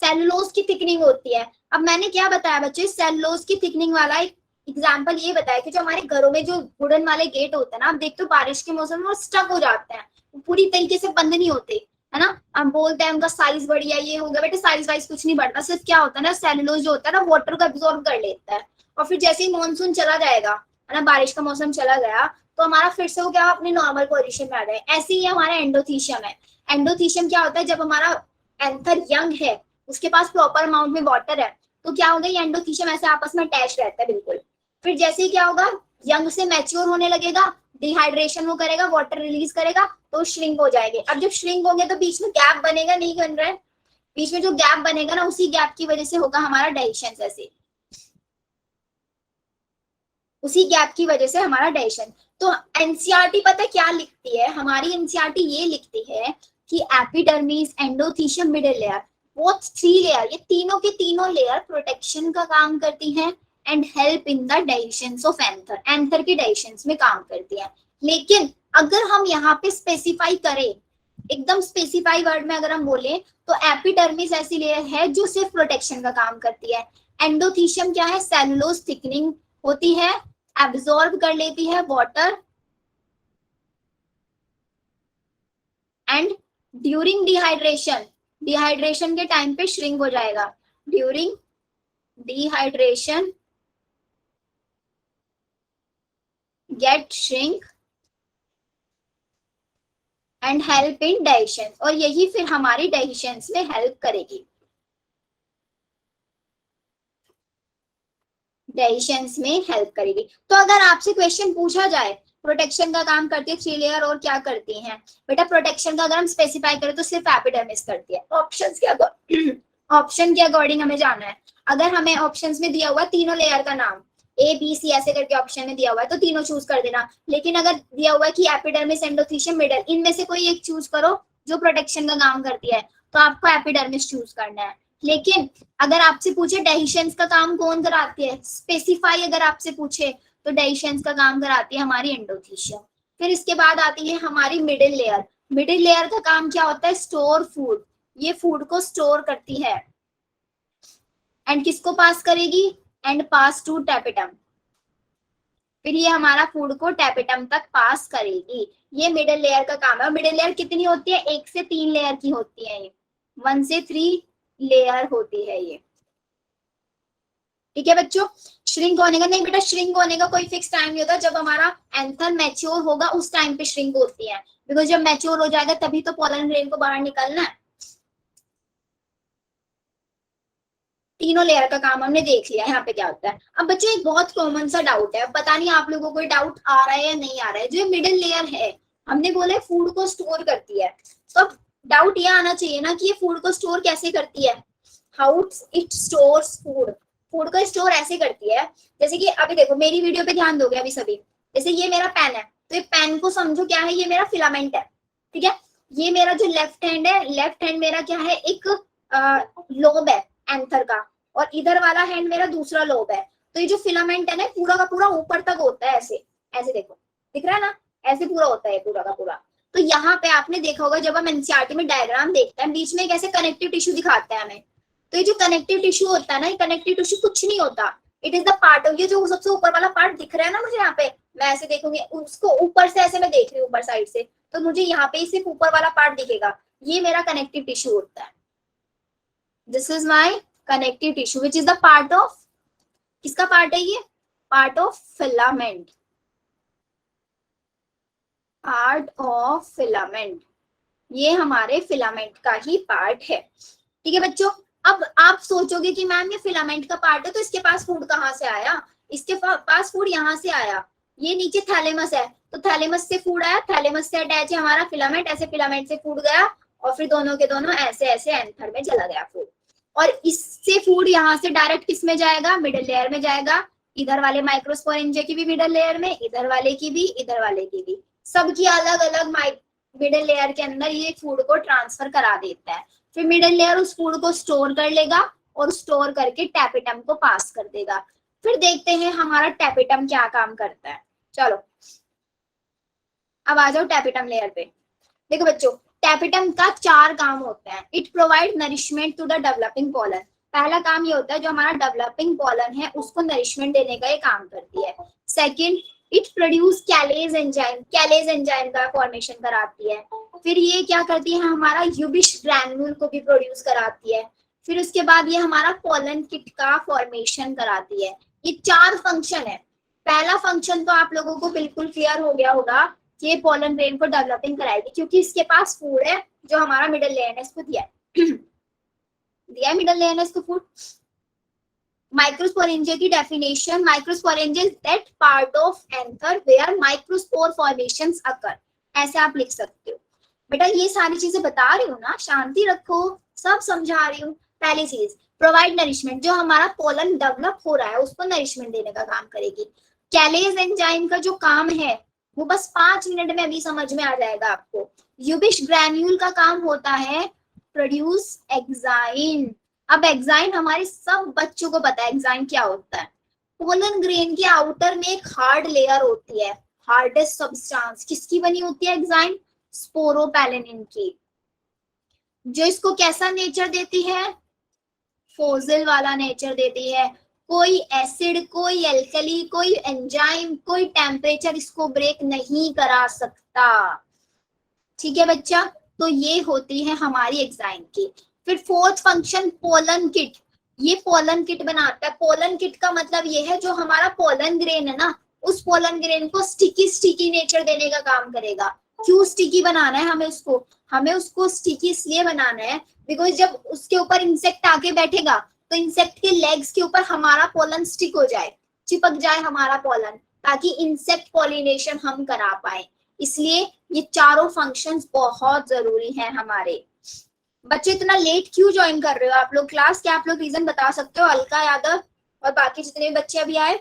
सेलुलोज की थिकनिंग होती है। अब मैंने क्या बताया बच्चे, सेलुलोज की थिकनिंग वाला एक एग्जाम्पल ये बताया कि जो हमारे घरों में जो वुडन वाले गेट होते हैं ना, आप देखते हो बारिश के मौसम में वो स्टक हो जाते हैं, पूरी तरीके से बंद नहीं होते, है ना? हम बोलते हैं उनका साइज बढ़िया, ये हो गया, बेटे साइज वाइज कुछ नहीं बढ़ता, सिर्फ क्या होता है ना, सेलुलोज जो होता है ना वाटर को एब्जॉर्ब कर लेता है, और फिर जैसे ही मानसून चला जाएगा, है ना, बारिश का मौसम चला गया, तो हमारा फिर से वो क्या अपनी नॉर्मल पोजिशन में आ जाए। ऐसे ही हमारा एंडोथीशियम है। एंडोथीशियम क्या होता है? जब हमारा एंथर यंग है, उसके पास प्रॉपर अमाउंट में वाटर है, तो क्या होगा, ये एंडोथीशियम ऐसे आपस में अटैच रहता है बिल्कुल। फिर जैसे ही क्या होगा, यंग से मैच्योर होने लगेगा, डिहाइड्रेशन वो करेगा, वाटर रिलीज करेगा, तो श्रिंक हो जाएंगे। अब जब श्रिंक होंगे तो बीच में गैप बनेगा, नहीं बन रहा है, बीच में जो गैप बनेगा ना, उसी गैप की वजह से होगा हमारा डाइजेशन, ऐसे उसी गैप की वजह से हमारा डाइजेशन। तो एनसीईआरटी पता है क्या लिखती है? हमारी एनसीईआरटी ये लिखती है कि epidermis, endothecium, middle layer, both 3 layer, ये तीनों के तीनों लेयर प्रोटेक्शन का काम करती हैं and help in the digestion of anther, anther के डाइजेशन में काम करती है। लेकिन अगर हम यहाँ पे स्पेसिफाई करें, एकदम स्पेसिफाई वर्ड में अगर हम बोले, तो एपिडर्मिस ऐसी लेयर है जो सिर्फ प्रोटेक्शन का काम करती है। एंडोथीशियम क्या है? सेलुलोज थिकनिंग होती है, एब्जॉर्ब कर लेती है water, and during dehydration, dehydration के टाइम पे श्रिंक हो जाएगा, during dehydration get shrink and help in digestion, और यही फिर हमारी डाइजेशन में हेल्प करेगी, डाइजेशन में हेल्प करेगी। तो अगर आपसे क्वेश्चन पूछा जाए प्रोटेक्शन का काम करती है 3 लेयर और क्या करती हैं, बेटा प्रोटेक्शन का अगर हम स्पेसिफाई करें तो सिर्फ एपिडर्मिस करती है। ऑप्शंस के ऑप्शन के अकॉर्डिंग हमें जाना है। अगर हमें ऑप्शंस में दिया हुआ तीनों लेयर का नाम ए बी सी ऐसे करके ऑप्शन में दिया हुआ है तो तीनों चूज कर देना। लेकिन अगर दिया हुआ है कि एपिडर्मिस, एंडोथीशियम, मिडल, इनमें से कोई एक चूज करो जो प्रोटेक्शन का काम करती है, तो आपको एपिडर्मिस चूज करना है। लेकिन अगर आपसे पूछे डाइजेशंस का काम कौन कराती है, स्पेसिफाई अगर आपसे पूछे, तो डाइजेशंस का काम कराती है हमारी एंडोथीलियम। फिर इसके बाद आती है हमारी मिडिल लेयर। मिडिल लेयर का काम क्या होता है, स्टोर फूड। ये फूड को स्टोर करती है एंड किसको पास करेगी, एंड पास टू टैपेटम। फिर ये हमारा फूड को टैपेटम तक पास करेगी। ये मिडिल लेयर का काम है। मिडिल लेयर कितनी होती है, 1 से 3 लेयर की होती है ये, 1 से 3 लेयर होती है ये। ठीक है बच्चों, श्रिंक होने का नहीं बेटा, श्रिंक होने का कोई फिक्स टाइम नहीं होता। जब हमारा एंथर मैच्योर होगा उस टाइम पे श्रिंक होती है, बिकॉज जब मैच्योर हो जाएगा तभी तो पोलन ग्रेन को बाहर निकलना है। तीनों लेयर का काम हमने देख लिया, यहाँ पे क्या होता है। अब बच्चों एक बहुत कॉमन सा डाउट है, पता नहीं आप लोगों को कोई डाउट आ रहा है या नहीं आ रहा है। जो मिडिल लेयर है, हमने बोला फूड को स्टोर करती है, तो अब डाउट ये आना चाहिए ना कि ये फूड को स्टोर कैसे करती है, how it stores food. Food को स्टोर ऐसे करती है, जैसे कि अभी देखो मेरी वीडियो पे ध्यान दोगे अभी सभी, जैसे ये मेरा पेन है, तो ये पेन को समझो क्या है, ये मेरा फिलामेंट है, ठीक है। ये मेरा जो लेफ्ट हैंड है, लेफ्ट हैंड मेरा क्या है, एक लोब है एंथर का, और इधर वाला हैंड मेरा दूसरा लोब है। तो ये जो फिलामेंट है ना, पूरा का पूरा ऊपर तक होता है, ऐसे ऐसे देखो, दिख रहा है ना, ऐसे पूरा होता है पूरा का पूरा। तो यहाँ पे आपने देखा होगा जब हम एनसीईआरटी में डायग्राम देखते हैं, बीच में कैसे कनेक्टिव टिश्यू दिखाते हैं हमें। तो ये जो कनेक्टिव टिश्यू होता है ना, ये कनेक्टिव टिश्यू कुछ नहीं होता, it is the part of, ये जो सबसे ऊपर वाला पार्ट दिख रहा है ना मुझे यहाँ पे, मैं ऐसे देखूंगी उसको ऊपर से, ऐसे मैं देख रही हूँ ऊपर साइड से, तो मुझे यहाँ पे सिर्फ ऊपर वाला पार्ट दिखेगा, ये मेरा कनेक्टिव टिश्यू होता है। This is my connective tissue which is the part of, किसका पार्ट है ये, part of filament, part of filament, ये हमारे फिलामेंट का ही पार्ट है। ठीक है बच्चों, अब आप सोचोगे कि मैम ये फिलामेंट का पार्ट है तो इसके पास फूड कहाँ से आया, इसके पास फूड यहाँ से आया, ये नीचे थैलेमस है, तो थैलेमस से फूड आया, थैलेमस से अटैच है हमारा फिलामेंट, ऐसे फिलामेंट से फूड गया और फिर दोनों के दोनों ऐसे ऐसे एंथर में चला गया फूड, और इससे फूड यहाँ से डायरेक्ट किस में जाएगा, मिडिल लेयर में जाएगा। इधर वाले माइक्रोस्पोरेंजिया की भी मिडिल लेयर में, इधर वाले की भी, इधर वाले की भी, सबकी अलग अलग मिडिल लेयर के अंदर ये फूड को ट्रांसफर करा देता है। फिर मिडिल लेयर उस फूड को स्टोर कर लेगा और स्टोर करके टैपेटम को पास कर देगा। फिर देखते हैं हमारा टैपेटम क्या काम करता है। चलो अब आ जाओ टैपेटम लेयर पे। देखो बच्चों, टैपेटम का 4 काम होते हैं। It provide nourishment to the developing pollen. पहला काम ये होता है जो हमारा डेवलपिंग पॉलन है उसको नरिशमेंट देने का ये काम करती है। Second, it produce callase enzyme, callase enzyme का फॉर्मेशन कराती है। फिर ये क्या करती है, हमारा यूबिश ग्रैन्यूल को भी प्रोड्यूस कराती है। फिर उसके बाद ये हमारा पोलन किट का फॉर्मेशन कराती है। ये 4 फंक्शन है। पहला फंक्शन तो आप लोगों को बिल्कुल क्लियर हो गया होगा कि ये पोलन ग्रेन को डेवलपिंग कराएगी, क्योंकि इसके पास फूड है जो हमारा मिडिल लेयर ने इसको दिया है दिया है मिडिल लेयर ने इसको फूड। माइक्रोस्पोरेंजिया की definition, microsporangia is that part of anther where microspore formations occur. ऐसे आप लिख सकते हो। बेटा ये सारी चीजें बता रही हूँ ना, शांति रखो, सब समझा रही हूँ। पहली चीज, प्रोवाइड नरिशमेंट, जो हमारा पोलन डेवलप हो रहा है उसको नरिशमेंट देने का काम करेगी। कैलेज एंजाइम का जो काम है वो बस 5 मिनट में अभी समझ में आ जाएगा आपको। यूबिश ग्रैन्यूल का काम होता है प्रोड्यूस एग्जाइन। अब एग्जाइन हमारे सब बच्चों को पता है एग्जाइन क्या होता है। पोलन ग्रेन के आउटर में एक हार्ड लेयर होती है, हार्डेस्ट सब्सटेंस किसकी बनी होती है, एग्जाइन, स्पोरोपेलेनिन की, जो इसको कैसा नेचर देती है, फोजिल वाला नेचर देती है। कोई एसिड, कोई एल्कली, कोई एंजाइम, कोई टेम्परेचर इसको ब्रेक नहीं करा सकता। ठीक है बच्चा, तो ये होती है हमारी एग्जाइन की। फिर फोर्थ फंक्शन पोलन किट, ये पोलन किट बनाता है। पोलन किट का मतलब ये है जो हमारा पोलन ग्रेन है ना, उस पोलन ग्रेन को स्टिकी स्टिकी नेचर देने का काम करेगा। क्यों स्टिकी बनाना है हमें उसको, हमें उसको स्टिकी इसलिए बनाना है बिकॉज जब उसके ऊपर इंसेक्ट आके बैठेगा तो इंसेक्ट के लेग्स के ऊपर हमारा पोलन स्टिक हो जाए, चिपक जाए हमारा पोलन, ताकि इंसेक्ट पॉलिनेशन हम करा पाए। इसलिए ये चारों फंक्शंस बहुत जरूरी हैं हमारे। बच्चे इतना लेट क्यों ज्वाइन कर रहे हो आप लोग क्लास, क्या आप लोग रीजन बता सकते हो, अलका यादव और बाकी जितने भी बच्चे अभी आए,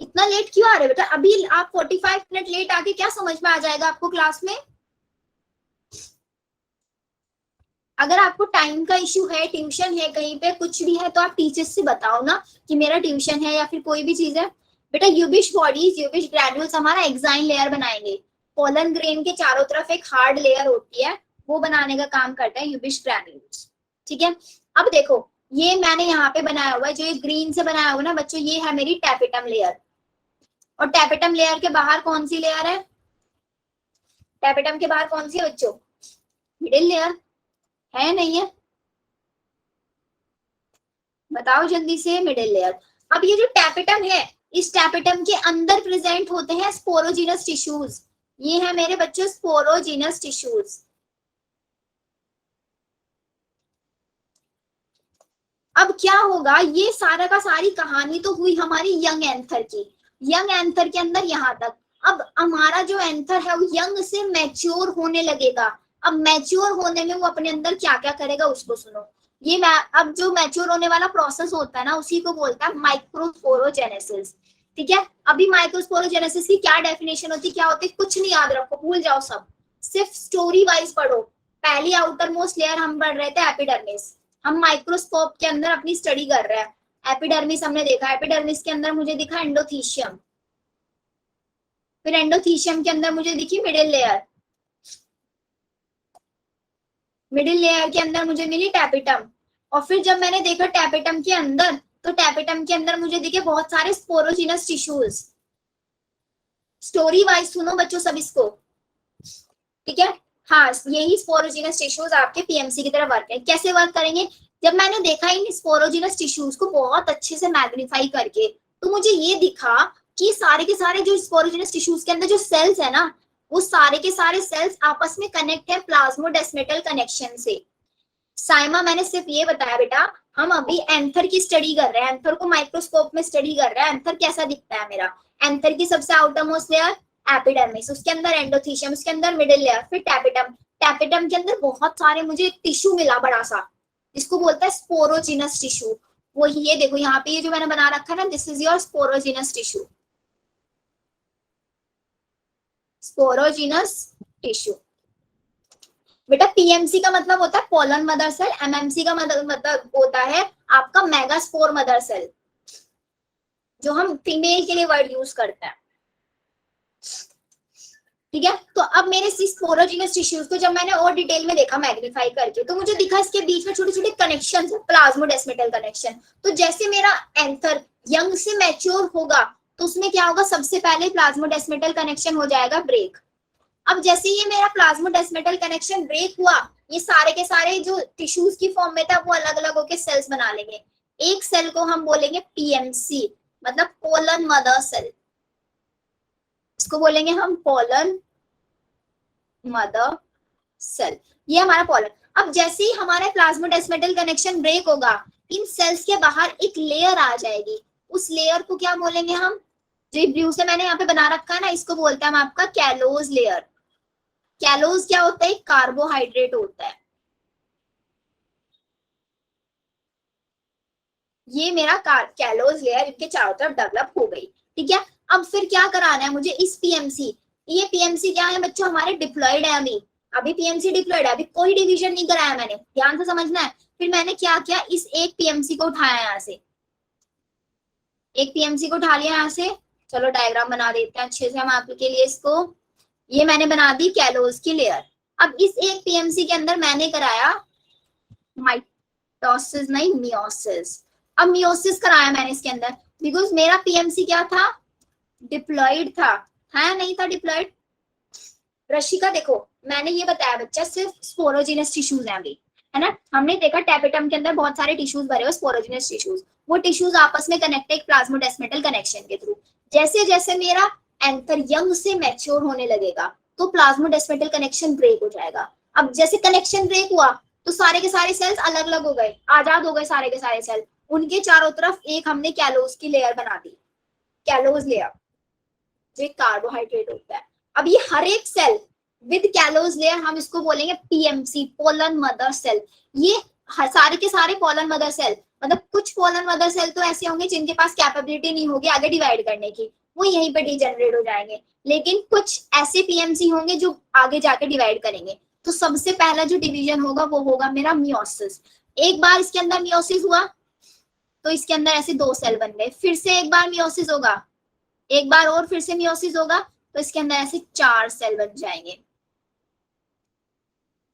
इतना लेट क्यों आ रहे हो बेटा। अभी आप 45 मिनट लेट आके क्या समझ में आ जाएगा आपको क्लास में। अगर आपको टाइम का इश्यू है, ट्यूशन है, कहीं पे कुछ भी है, तो आप टीचर्स से बताओ ना कि मेरा ट्यूशन है या फिर कोई भी चीज है। बेटा यूबिश बॉडीज, यूबिश ग्रैन्युल्स हमारा एक्साइन लेयर बनाएंगे। पोलन ग्रेन के चारों तरफ एक हार्ड लेयर होती है, वो बनाने का काम करता है यूबिश ग्रैन्युल्स। ठीक है, अब देखो ये मैंने यहाँ पे बनाया हुआ है, जो ये ग्रीन से बनाया हुआ ना बच्चों, ये है मेरी टैपेटम लेयर। और टैपेटम लेयर के बाहर कौन सी लेयर है? टैपेटम के बाहर कौन सी है बच्चों? मिडिल लेयर है, नहीं है? बताओ जल्दी से, मिडिल लेयर। अब ये जो टैपेटम है, इस टैपेटम के अंदर प्रेजेंट होते हैं स्पोरोजिनस टिश्यूज। ये है मेरे बच्चों स्पोरोजिनस टिश्यूज। अब क्या होगा, ये सारा का सारी कहानी तो हुई हमारी यंग एंथर की। यंग एंथर के अंदर यहाँ तक। अब हमारा जो एंथर है वो यंग से मैच्योर होने लगेगा। अब मैच्योर होने में वो अपने अंदर क्या क्या करेगा उसको सुनो। ये अब जो मैच्योर होने वाला प्रोसेस होता है ना, उसी को बोलता है माइक्रोस्पोरोजेनेसिस। ठीक है, अभी माइक्रोस्पोरोजेनेसिस की क्या डेफिनेशन होती है, क्या होती है, कुछ नहीं याद रखो, भूल जाओ सब, सिर्फ स्टोरी वाइज पढ़ो। पहली आउटर मोस्ट लेयर हम पढ़ रहे थे एपिडर्मिस, हम माइक्रोस्कोप के अंदर अपनी स्टडी कर रहे हैं। एपिडर्मिस हमने देखा, एपिडर्मिस के अंदर मुझे दिखा एंडोथीशियम, फिर एंडोथीशियम के अंदर मुझे दिखी मिडिल लेयर, मिडिल लेयर के अंदर मुझे मिली टैपेटम। और फिर जब मैंने देखा टैपेटम के अंदर, तो टैपेटम के अंदर मुझे दिखे बहुत सारे स्पोरोजिनस टिश्यूज। स्टोरी वाइज सुनो बच्चों सब इसको, ठीक है। हाँ, यही स्पोरोजिनस टिश्यूज आपके पीएमसी की तरह वर्क है। कैसे वर्क करेंगे? जब मैंने देखा इन स्पोरोजिनस टिश्यूज को बहुत अच्छे से मैग्नीफाई करके, तो मुझे ये दिखा कि सारे के सारे जो स्पोरोजिनस टिश्यूज के अंदर जो सेल्स है ना, वो सारे के सारे सेल्स आपस में कनेक्ट है प्लाज्मोडेस्मेटल कनेक्शन से। साइमा मैंने सिर्फ ये बताया बेटा, हम अभी एंथर की स्टडी कर रहे हैं, एंथर को माइक्रोस्कोप में स्टडी कर रहे हैं। एंथर कैसा दिखता है मेरा? एंथर की सबसे आउटर मोस्ट लेयर एपिडर्मिस, उसके अंदर एंडोथीशियम, उसके अंदर मिडिल लेयर, फिर टैपेटम। टैपेटम के अंदर बहुत सारे मुझे टिश्यू मिला बड़ा सा, इसको बोलता है स्पोरोजिनस टिश्यू। वो ये देखो यहाँ पे, ये जो मैंने बना रखा है ना, this is your sporogenous tissue, sporogenous tissue. बेटा पीएमसी का मतलब होता है पोलन मदर सेल, एमएमसी का मतलब होता है आपका मेगास्पोर मदर सेल, जो हम फीमेल के लिए वर्ड यूज करते हैं। ठीक है, तो अब मेरे स्पोरोजिनस टिश्यूज को जब मैंने और डिटेल में देखा मैग्नीफाई करके, तो मुझे दिखा इसके बीच में छोटे छोटे कनेक्शन है, प्लाज्मोडेस्मेटल कनेक्शन। तो जैसे मेरा एंथर यंग से मैच्योर होगा, तो उसमें क्या होगा, सबसे पहले प्लाज्मोडेस्मेटल कनेक्शन हो जाएगा ब्रेक। अब जैसे ये मेरा प्लाज्मोडेस्मेटल कनेक्शन ब्रेक हुआ, ये सारे के सारे जो टिश्यूज की फॉर्म में था वो अलग अलग होकर सेल्स बना लेंगे। एक सेल को हम बोलेंगे पीएमसी, मतलब पोलन मदर सेल, इसको बोलेंगे हम पोलन मदर सेल, ये हमारा पोलन। अब जैसे ही हमारा प्लाज्मोडेस्मेटल कनेक्शन ब्रेक होगा, इन सेल्स के बाहर एक लेयर आ जाएगी, उस लेयर को क्या बोलेंगे हम, जो ब्लू से मैंने यहाँ पे बना रखा है ना, इसको बोलते हैं हम आपका कैलोज लेयर। कैलोज क्या होता है? कार्बोहाइड्रेट होता है। ये मेरा कैलोज लेयर इनके चारों तरफ डेवलप हो गई। ठीक है, अब फिर क्या कराना है मुझे इस पीएमसी, ये पीएमसी क्या है बच्चों, हमारे डिप्लॉयड है अभी, अभी पीएमसी डिप्लॉयड है, अभी कोई डिवीजन नहीं कराया मैंने, ध्यान से समझना है। फिर मैंने क्या किया, इस एक पीएमसी को उठाया यहाँ से, एक पीएमसी को उठा लिया यहाँ से। चलो डायग्राम बना देते हैं अच्छे से हम आपके लिए इसको। ये मैंने बना दी कैलोज की लेयर। अब इस एक पीएमसी के अंदर मैंने कराया माइटोसिस नहीं मियोसिस। अब मियोसिस कराया मैंने इसके अंदर, बिकॉज मेरा पीएमसी क्या था, डिप्लॉयड था, है नहीं था डिप्लॉयड। रशिका देखो मैंने ये बताया बच्चा, सिर्फ स्पोरोजिनस टिश्यूज हैं अभी, है ना। हमने देखा टैपेटम के अंदर बहुत सारे टिश्यूज भरे हुए स्पोरोजिनस टिश्यूज, वो टिश्यूज आपस में कनेक्ट है प्लाज्मोडेस्मेटल कनेक्शन के थ्रू। जैसे जैसे मेरा एंथर यंग से मैच्योर होने लगेगा, तो प्लाज्मोडेस्मेटल कनेक्शन ब्रेक हो जाएगा। अब जैसे कनेक्शन ब्रेक हुआ, तो सारे के सारे सेल्स अलग अलग हो गए, आजाद हो गए सारे के सारे सेल, उनके चारों तरफ एक हमने कैलोज की लेयर बना दी, कैलोज लेयर, जो कार्बोहाइड्रेट होता है। अब ये हर एक सेल विद कैलोज लेयर, हम इसको बोलेंगे पीएमसी, पोलन मदर सेल। ये सारे के सारे पोलन मदर सेल, मतलब कुछ पोलन मदर सेल तो ऐसे होंगे जिनके पास कैपेबिलिटी नहीं होगी आगे डिवाइड करने की, वो यहीं पे डिजेनरेट हो जाएंगे, लेकिन कुछ ऐसे पीएमसी होंगे जो आगे जाके डिवाइड करेंगे। तो सबसे पहला जो डिवीजन होगा वो होगा मेरा मियोसिस। एक बार इसके अंदर मियोसिस हुआ तो इसके अंदर ऐसे 2 सेल बन गए, फिर से एक बार मियोसिस होगा, एक बार और फिर से मियोसिस होगा तो इसके अंदर ऐसे 4 सेल बन जाएंगे।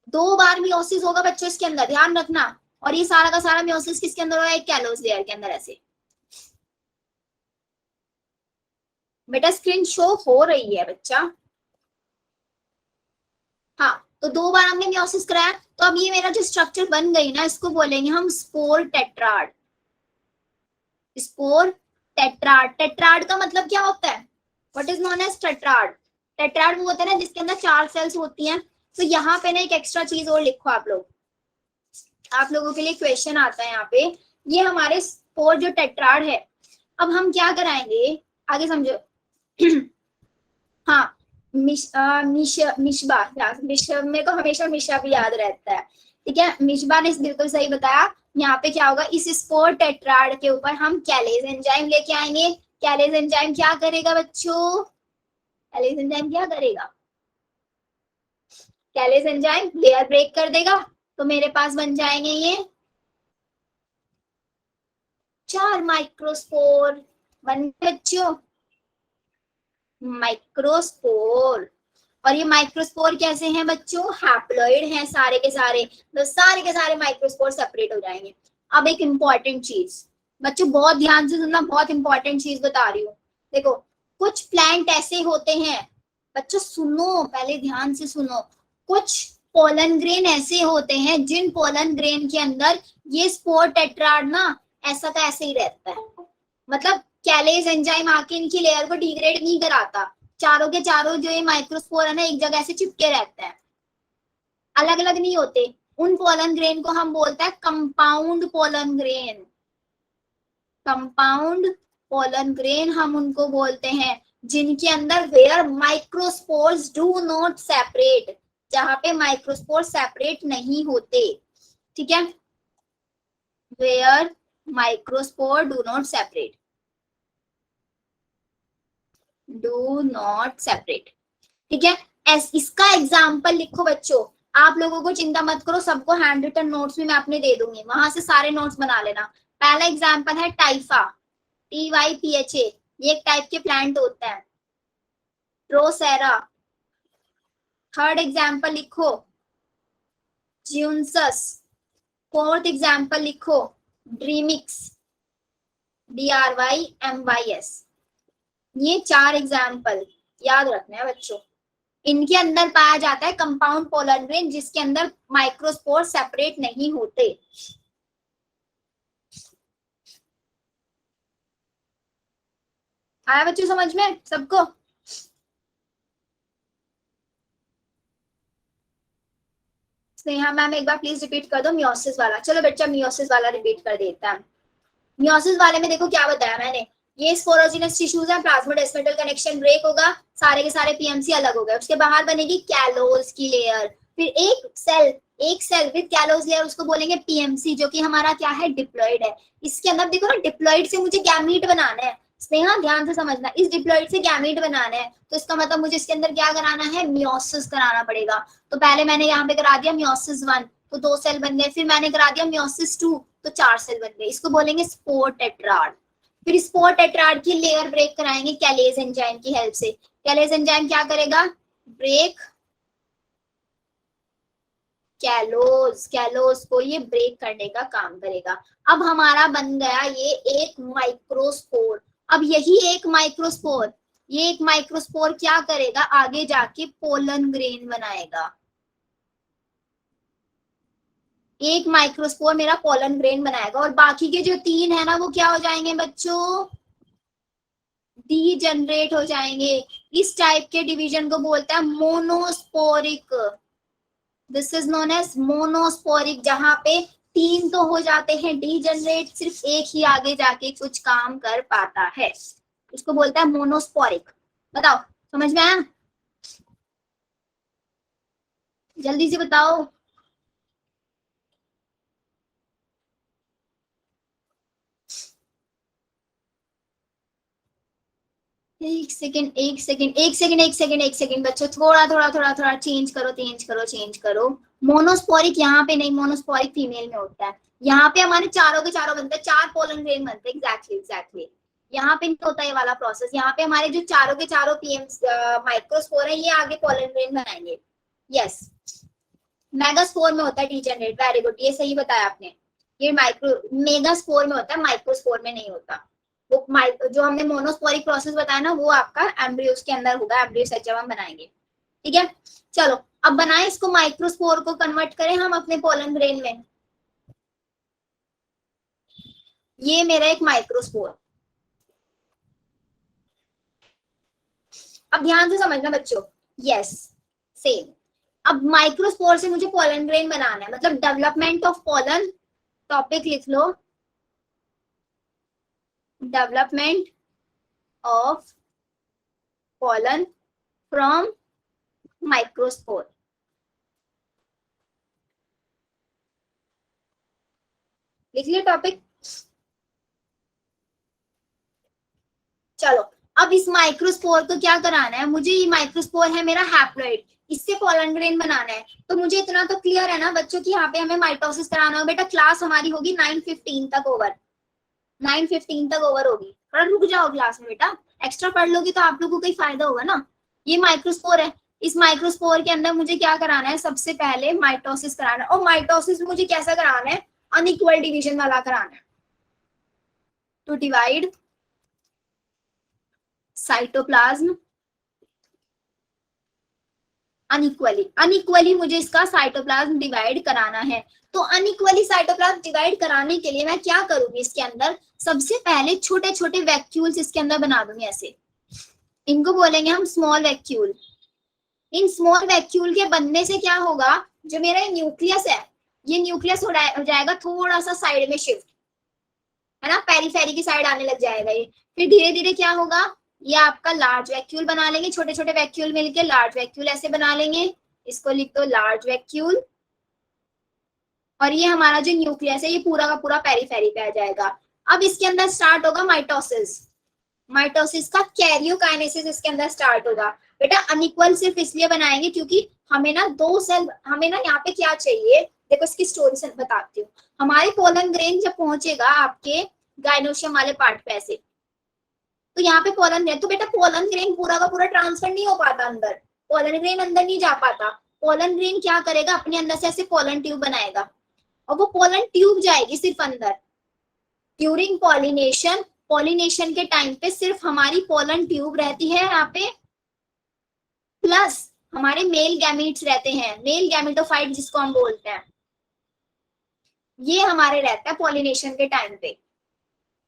2 बार मियोसिस होगा बच्चों इसके अंदर, ध्यान रखना। और ये सारा का सारा मियोसिस किसके अंदर होगा, एक कैलोस लेयर के अंदर ऐसे। बेटा स्क्रीन शो हो रही है बच्चा? हाँ, तो 2 बार हमने मियोसिस कराया, तो अब ये मेरा जो स्ट्रक्चर बन गई ना, इसको बोलेंगे हम spore tetrad. Spore tetrad. Tetrad का मतलब क्या होता है, what is known as tetrad? Tetrad वो होता है ना जिसके अंदर 4 सेल्स होती हैं। तो यहाँ पे ना एक एक्स्ट्रा चीज और लिखो आप लोग, आप लोगों के लिए क्वेश्चन आता है यहाँ पे। ये हमारे स्पोर जो टेट्राड है, अब हम क्या कराएंगे आगे समझो। हाँ, मिशबा, मेरे को हमेशा मिशा भी याद रहता है। ठीक है, मिशबा ने बिल्कुल सही बताया। यहाँ पे क्या होगा, इस स्पोर टेट्राड के ऊपर हम कैलेज एंजाइम लेके आएंगे। कैलेज एंजाइम क्या करेगा बच्चों, कैलेज एंजाइम क्या करेगा, कैलेज एंजाइम लेयर ब्रेक कर देगा। तो मेरे पास बन जाएंगे ये 4 माइक्रोस्पोर। बन गए बच्चों माइक्रोस्पोर। और ये माइक्रोस्पोर कैसे हैं बच्चों, हैप्लॉइड हैं सारे के सारे, तो सारे के सारे माइक्रोस्पोर सेपरेट हो जाएंगे। अब एक इंपॉर्टेंट चीज बच्चों, बहुत ध्यान से सुनना, बहुत इंपॉर्टेंट चीज बता रही हूँ। देखो कुछ प्लांट ऐसे होते हैं, बच्चों सुनो पहले ध्यान से सुनो। कुछ पोलन ग्रेन ऐसे होते हैं जिन पोलन ग्रेन के अंदर ये स्पोर टेट्राड ना ऐसा का ऐसे ही रहता है। मतलब कैलेज एंजाइम आके इनकी लेयर को डिग्रेड नहीं कराता, चारों के चारों जो ये माइक्रोस्पोर है ना एक जगह से चिपके रहते हैं, अलग अलग नहीं होते। उन पोलन ग्रेन को हम बोलते हैं compound pollen grain. Compound pollen grain हम उनको बोलते हैं जिनके अंदर where microspores do not separate, जहां पे माइक्रोस्पोर सेपरेट नहीं होते। ठीक है, where microspore do not separate, do not separate. ठीक है, इसका एग्जाम्पल लिखो बच्चों। आप लोगों को चिंता मत करो, सबको हैंड रिटन नोट्स भी मैं अपने दे दूंगी, वहां से सारे नोट्स बना लेना। पहला एग्जाम्पल है टाइफा, TYPHA, ये एक टाइप के प्लांट होता है, ड्रोसेरा। थर्ड एग्जाम्पल लिखो ज्यूनसस। फोर्थ एग्जाम्पल लिखो ड्रीमिक्स, DRYMYS। ये 4 एग्जाम्पल याद रखना है बच्चों। इनके अंदर पाया जाता है कंपाउंड पोलन ग्रेन जिसके अंदर माइक्रोस्पोर सेपरेट नहीं होते। आया बच्चों समझ में सबको? स्नेहा मैम एक बार प्लीज रिपीट कर दो मियोसिस वाला। चलो बच्चा मियोसिस वाला रिपीट कर देता है। मियोसिस वाले में देखो क्या बताया मैंने, ये स्पोरोजिनस टिश्यूज है, प्लाज्मोडेस्मेटल कनेक्शन ब्रेक होगा, सारे के सारे पीएमसी अलग हो गए, उसके बाहर बनेगी कैलोज की लेयर, फिर एक सेल विद कैलोज लेयर उसको बोलेंगे पीएमसी, जो कि हमारा क्या है, डिप्लॉइड है। इसके अंदर देखो ना, डिप्लॉइड से मुझे गैमीट बनाना है, स्नेहा ध्यान से समझना, इस डिप्लॉइड से गैमीट बनाना है, तो इसका मतलब मुझे इसके अंदर क्या कराना है, मियोसिस कराना पड़ेगा। तो पहले मैंने यहाँ पे करा दिया मियोसिस 1, तो 2 सेल बन गए, फिर मैंने करा दिया मियोसिस 2, तो 4 सेल बन गए, इसको बोलेंगे स्पोर टेट्राड। फिर स्पोर टेट्राड की लेयर ब्रेक कराएंगे कैलेज एंजाइम की हेल्प से। कैलेज एंजाइम क्या करेगा, ब्रेक कैलोज, कैलोज को ये ब्रेक करने का काम करेगा। अब हमारा बन गया ये एक माइक्रोस्पोर। अब यही एक माइक्रोस्पोर, ये एक माइक्रोस्पोर क्या करेगा, आगे जाके पोलन ग्रेन बनाएगा। एक माइक्रोस्पोर मेरा पोलन ग्रेन बनाएगा, और बाकी के जो 3 है ना वो क्या हो जाएंगे बच्चों, डीजनरेट हो जाएंगे। इस टाइप के डिवीजन को बोलता है monosporic. This is known as monosporic, जहां पे 3 तो हो जाते हैं डीजनरेट, सिर्फ एक ही आगे जाके कुछ काम कर पाता है, उसको बोलता है मोनोस्पोरिक। बताओ समझ में आया, जल्दी से बताओ। एक सेकेंड एक सेकेंड एक सेकेंड एक सेकेंड एक सेकेंड बच्चों, थोड़ा थोड़ा थोड़ा थोड़ा चेंज करो चेंज करो चेंज करो। मोनोस्पोरिक यहाँ पे नहीं, मोनोस्पोरिक फीमेल में होता है। यहाँ पे हमारे चारों के चारों बनते हैं, 4 पोलन ग्रेन बनते हैं। एग्जैक्टली एग्जैक्टली यहाँ पे नहीं होता ये वाला प्रोसेस। यहाँ पे हमारे जो चारों के चारों पीएम माइक्रोस्पोर है, ये आगे पोलन ग्रेन बनाएंगे। यस, मेगास्पोर में होता है डीजेनरेट। वेरी गुड, ये सही बताया आपने। ये माइक्रो मेगास्पोर में होता है, माइक्रोस्पोर में नहीं होता। वो जो हमने मोनोस्पोरिक प्रोसेस बताया ना, वो आपका एम्ब्रियोस के अंदर होगा। एम्ब्रियो सेट जब हम बनाएंगे, ठीक है। चलो अब बनाए इसको, माइक्रोस्पोर को कन्वर्ट करें हम अपने पोलन ग्रेन में। ये मेरा एक माइक्रोस्पोर। अब ध्यान से समझना बच्चों। Yes, same. अब माइक्रोस्पोर से मुझे पोलन ग्रेन बनाना है, मतलब डेवलपमेंट ऑफ पोलन। टॉपिक लिख लो, development of pollen from microspore. लिख लिया टॉपिक। चलो अब इस माइक्रोस्पोर को क्या कराना है मुझे। ये माइक्रोस्पोर है मेरा हैप्लॉइड, इससे पोलन ग्रेन बनाना है। तो मुझे इतना तो क्लियर है ना बच्चों की यहाँ पे हमें माइटोसिस कराना होगा। बेटा क्लास हमारी होगी 9:15 तक ओवर, 9:15 तक ओवर होगी। थोड़ा रुक जाओ क्लास में बेटा, एक्स्ट्रा पढ़ लोगी तो आप लोगों को ही फायदा होगा ना। ये माइक्रोस्पोर है, इस माइक्रोस्पोर के अंदर मुझे क्या कराना है, सबसे पहले माइटोसिस कराना है। और माइटोसिस मुझे कैसा कराना है, अनइक्वल डिवीजन वाला कराना है। To divide cytoplasm unequally, unequally मुझे इसका साइटोप्लाज्म डिवाइड कराना है। तो अनइक्वली साइटोप्लाज्म डिवाइड कराने के लिए मैं क्या करूंगी, इसके अंदर सबसे पहले छोटे छोटे वैक्यूल्स इसके अंदर बना दूंगी ऐसे। इनको बोलेंगे हम small vacuole. In small vacuole के बनने से क्या होगा, जो मेरा न्यूक्लियस है, ये न्यूक्लियस हो जाएगा थोड़ा सा साइड में शिफ्ट, है ना, पेरीफेरी की साइड आने लग जाएगा ये। फिर धीरे धीरे क्या होगा, ये आपका लार्ज वैक्यूल बना लेंगे। छोटे छोटे वैक्यूल मिलके लार्ज वैक्यूल ऐसे बना लेंगे। इसको लिख दो लार्ज वैक्यूल। और ये हमारा जो न्यूक्लियस है, ये पूरा का पूरा पेरीफेरी पे आ जाएगा। अब इसके अंदर स्टार्ट होगा माइटोसिस। माइटोसिस का कैरियोकाइनेसिस इसके अंदर स्टार्ट होगा। बेटा अनइक्वल सिर्फ इसलिए बनाएंगे क्योंकि हमें ना 2 सेल, हमें ना यहाँ पे क्या चाहिए, देखो इसकी स्टोरी से बताती हूँ। हमारे पोलन ग्रेन जब पहुंचेगा आपके गाइनोशियम वाले पार्ट पे ऐसे, तो यहाँ पे पोलन ग्रेन, तो बेटा पोलन ग्रेन पूरा का पूरा ट्रांसफर नहीं हो पाता अंदर, पोलन ग्रेन अंदर नहीं जा पाता। पोलन ग्रेन क्या करेगा, अपने अंदर से ऐसे पोलन ट्यूब बनाएगा, और वो पोलन ट्यूब जाएगी सिर्फ अंदर। ड्यूरिंग पॉलिनेशन, पॉलिनेशन के टाइम पे सिर्फ हमारी पोलन ट्यूब रहती है यहाँ पे, प्लस हमारे मेल गैमीट्स रहते हैं, मेल गैमेटोफाइट जिसको हम बोलते हैं, ये हमारे रहता है पॉलिनेशन के टाइम पे।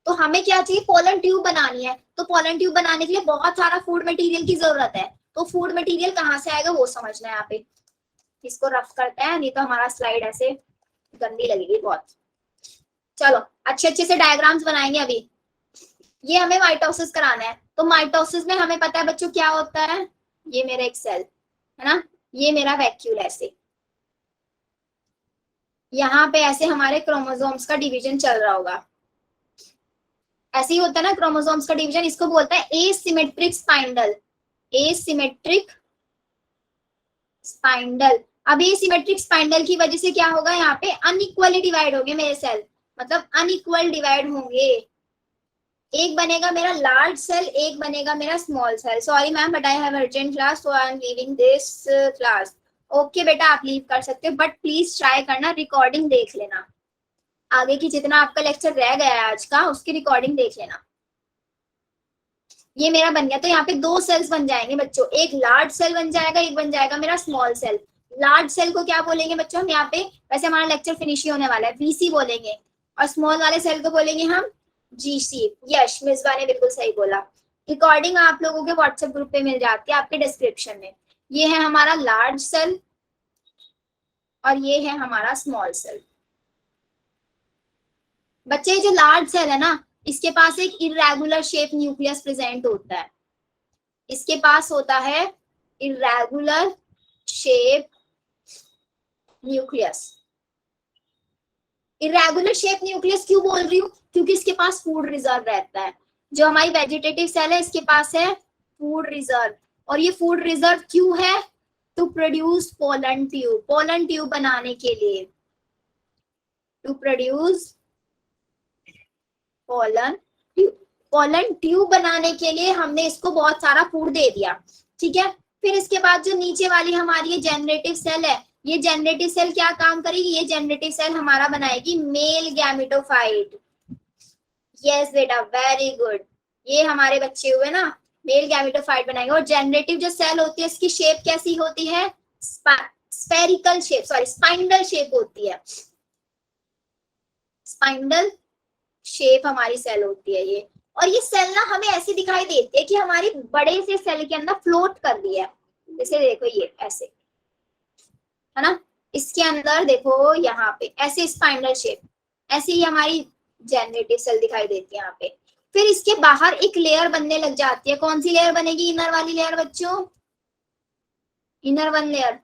तो हमें क्या चाहिए, पोलन ट्यूब बनानी है। तो पोलन ट्यूब बनाने के लिए बहुत सारा फूड मटेरियल की जरूरत है। तो फूड मटेरियल कहाँ से आएगा वो समझना है यहाँ पे। इसको रफ करते हैं, नहीं तो हमारा स्लाइड ऐसे गंदी लगेगी बहुत। चलो अच्छे अच्छे से डायग्राम्स बनाएंगे अभी। ये हमें माइटोसिस कराना है। तो माइटोसिस में हमें पता है बच्चों क्या होता है, ये मेरा एक सेल है ना, ये मेरा वैक्यूल ऐसे, यहाँ पे ऐसे हमारे क्रोमोसोम्स का डिवीजन चल रहा होगा। ऐसे ही होता है ना क्रोमोसोम्स का डिवीजन, इसको बोलता है एसिमेट्रिक स्पाइंडल। Asymmetric spindle. अब एसिमेट्रिक स्पाइंडल की वजह से क्या होगा, यहाँ पे अनइक्वली डिवाइड होंगे मेरे सेल, मतलब अनइक्वल डिवाइड होंगे। एक बनेगा मेरा लार्ज सेल, एक बनेगा मेरा small cell. Sorry ma'am but I have urgent class so I am leaving this class. Okay बेटा आप लीव कर सकते हो, बट प्लीज ट्राई करना, रिकॉर्डिंग देख लेना, आगे की जितना आपका लेक्चर रह गया है आज का उसकी रिकॉर्डिंग देख लेना। ये मेरा बन गया, तो यहाँ पे 2 सेल्स बन जाएंगे बच्चों, एक लार्ज सेल बन जाएगा, एक बन जाएगा मेरा स्मॉल सेल। लार्ज सेल को क्या बोलेंगे बच्चों हम यहाँ पे, वैसे हमारा लेक्चर फिनिश ही होने वाला है, वीसी बोलेंगे। और स्मॉल वाले सेल को बोलेंगे हम जीसी। यश मिसबा ने बिल्कुल सही बोला। रिकॉर्डिंग आप लोगों के व्हाट्सएप ग्रुप पे मिल जाती है आपके डिस्क्रिप्शन में। ये है हमारा लार्ज सेल और ये है हमारा स्मॉल सेल। बच्चे जो लार्ज सेल है ना, इसके पास एक इरेगुलर शेप न्यूक्लियस प्रेजेंट होता है। इसके पास होता है irregular shape nucleus. Irregular shape nucleus क्यों बोल रही हूँ, क्योंकि इसके पास फूड रिजर्व रहता है। जो हमारी वेजिटेटिव सेल है इसके पास है फूड रिजर्व, और ये फूड रिजर्व क्यों है? To produce pollen tube, pollen tube बनाने के लिए, to produce pollen tube, pollen tube बनाने के लिए हमने इसको बहुत सारा फूड दे दिया, ठीक है। फिर इसके बाद जो नीचे वाली हमारी ये जनरेटिव सेल है, ये जनरेटिव सेल क्या काम करेगी? ये जनरेटिव सेल हमारा बनाएगी मेल गैमेटोफाइट। यस बेटा, वेरी गुड, ये हमारे बच्चे हुए ना, मेल गैमेटोफाइट बनाएंगे। और जनरेटिव जो सेल होती है इसकी शेप कैसी होती है? Spherical shape, sorry spindle shape होती है, स्पाइंडल शेप हमारी सेल होती है ये। और ये सेल ना हमें ऐसी दिखाई देती है कि हमारी बड़े से सेल के अंदर फ्लोट कर रही है, जैसे देखो ये ऐसे है ना, इसके अंदर देखो यहाँ पे ऐसे स्पाइंडल शेप, ऐसे ही हमारी जनरेटिव सेल दिखाई देती है यहाँ पे। फिर इसके बाहर एक लेयर बनने लग जाती है, कौन सी लेयर बनेगी? इनर वाली लेयर बच्चों, inner one layer,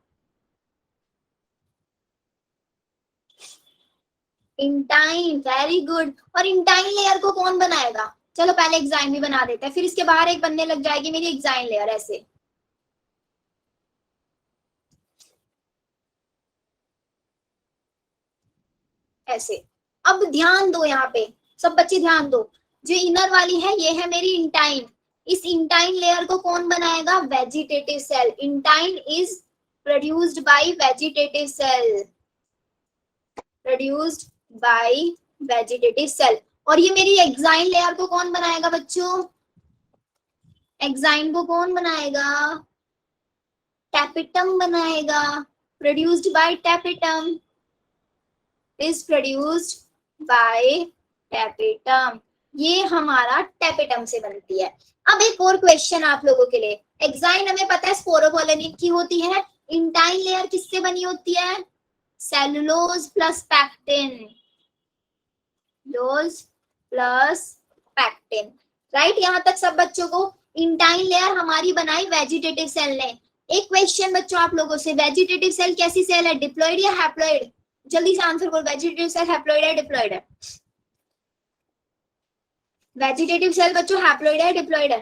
intine, very good. और इंटाइन लेयर को कौन बनाएगा? चलो पहले एक्साइन भी बना देते हैं, फिर इसके बाहर एक बनने लग जाएगी मेरी एक्साइन लेयर, ऐसे ऐसे। अब ध्यान दो यहाँ पे, सब बच्चे ध्यान दो, जो इनर वाली है ये है मेरी इंटाइन, इस इंटाइन लेयर को कौन बनाएगा? Vegetative cell. Intine is produced by vegetative cell, produced by vegetative cell. और ये मेरी एक्साइन लेयर को कौन बनाएगा बच्चों? एक्साइन को कौन बनाएगा? टैपेटम बनाएगा, produced by tapetum, is produced bye tapetum, ये हमारा टैपेटम से बनती है। अब एक और क्वेश्चन आप लोगों के लिए, एक्साइन हमें पता है स्पोरोपोलिनिक की होती है, इंटाइन लेयर किससे बनी होती है? सेलुलोज प्लस पैक्टिन, लोज प्लस पैक्टिन, राइट। यहां तक सब बच्चों को इंटाइन लेयर हमारी बनाई वेजिटेटिव सेल ने। एक क्वेश्चन बच्चों आप लोगों से, वेजिटेटिव सेल कैसी सेल है? डिप्लॉइड या हैप्लॉइड? जल्दी से आंसर करो, वेजिटेटिव सेल हैप्लॉइड है डिप्लॉइड है? वेजिटेटिव सेल बच्चों हैप्लॉइड है डिप्लॉइड है?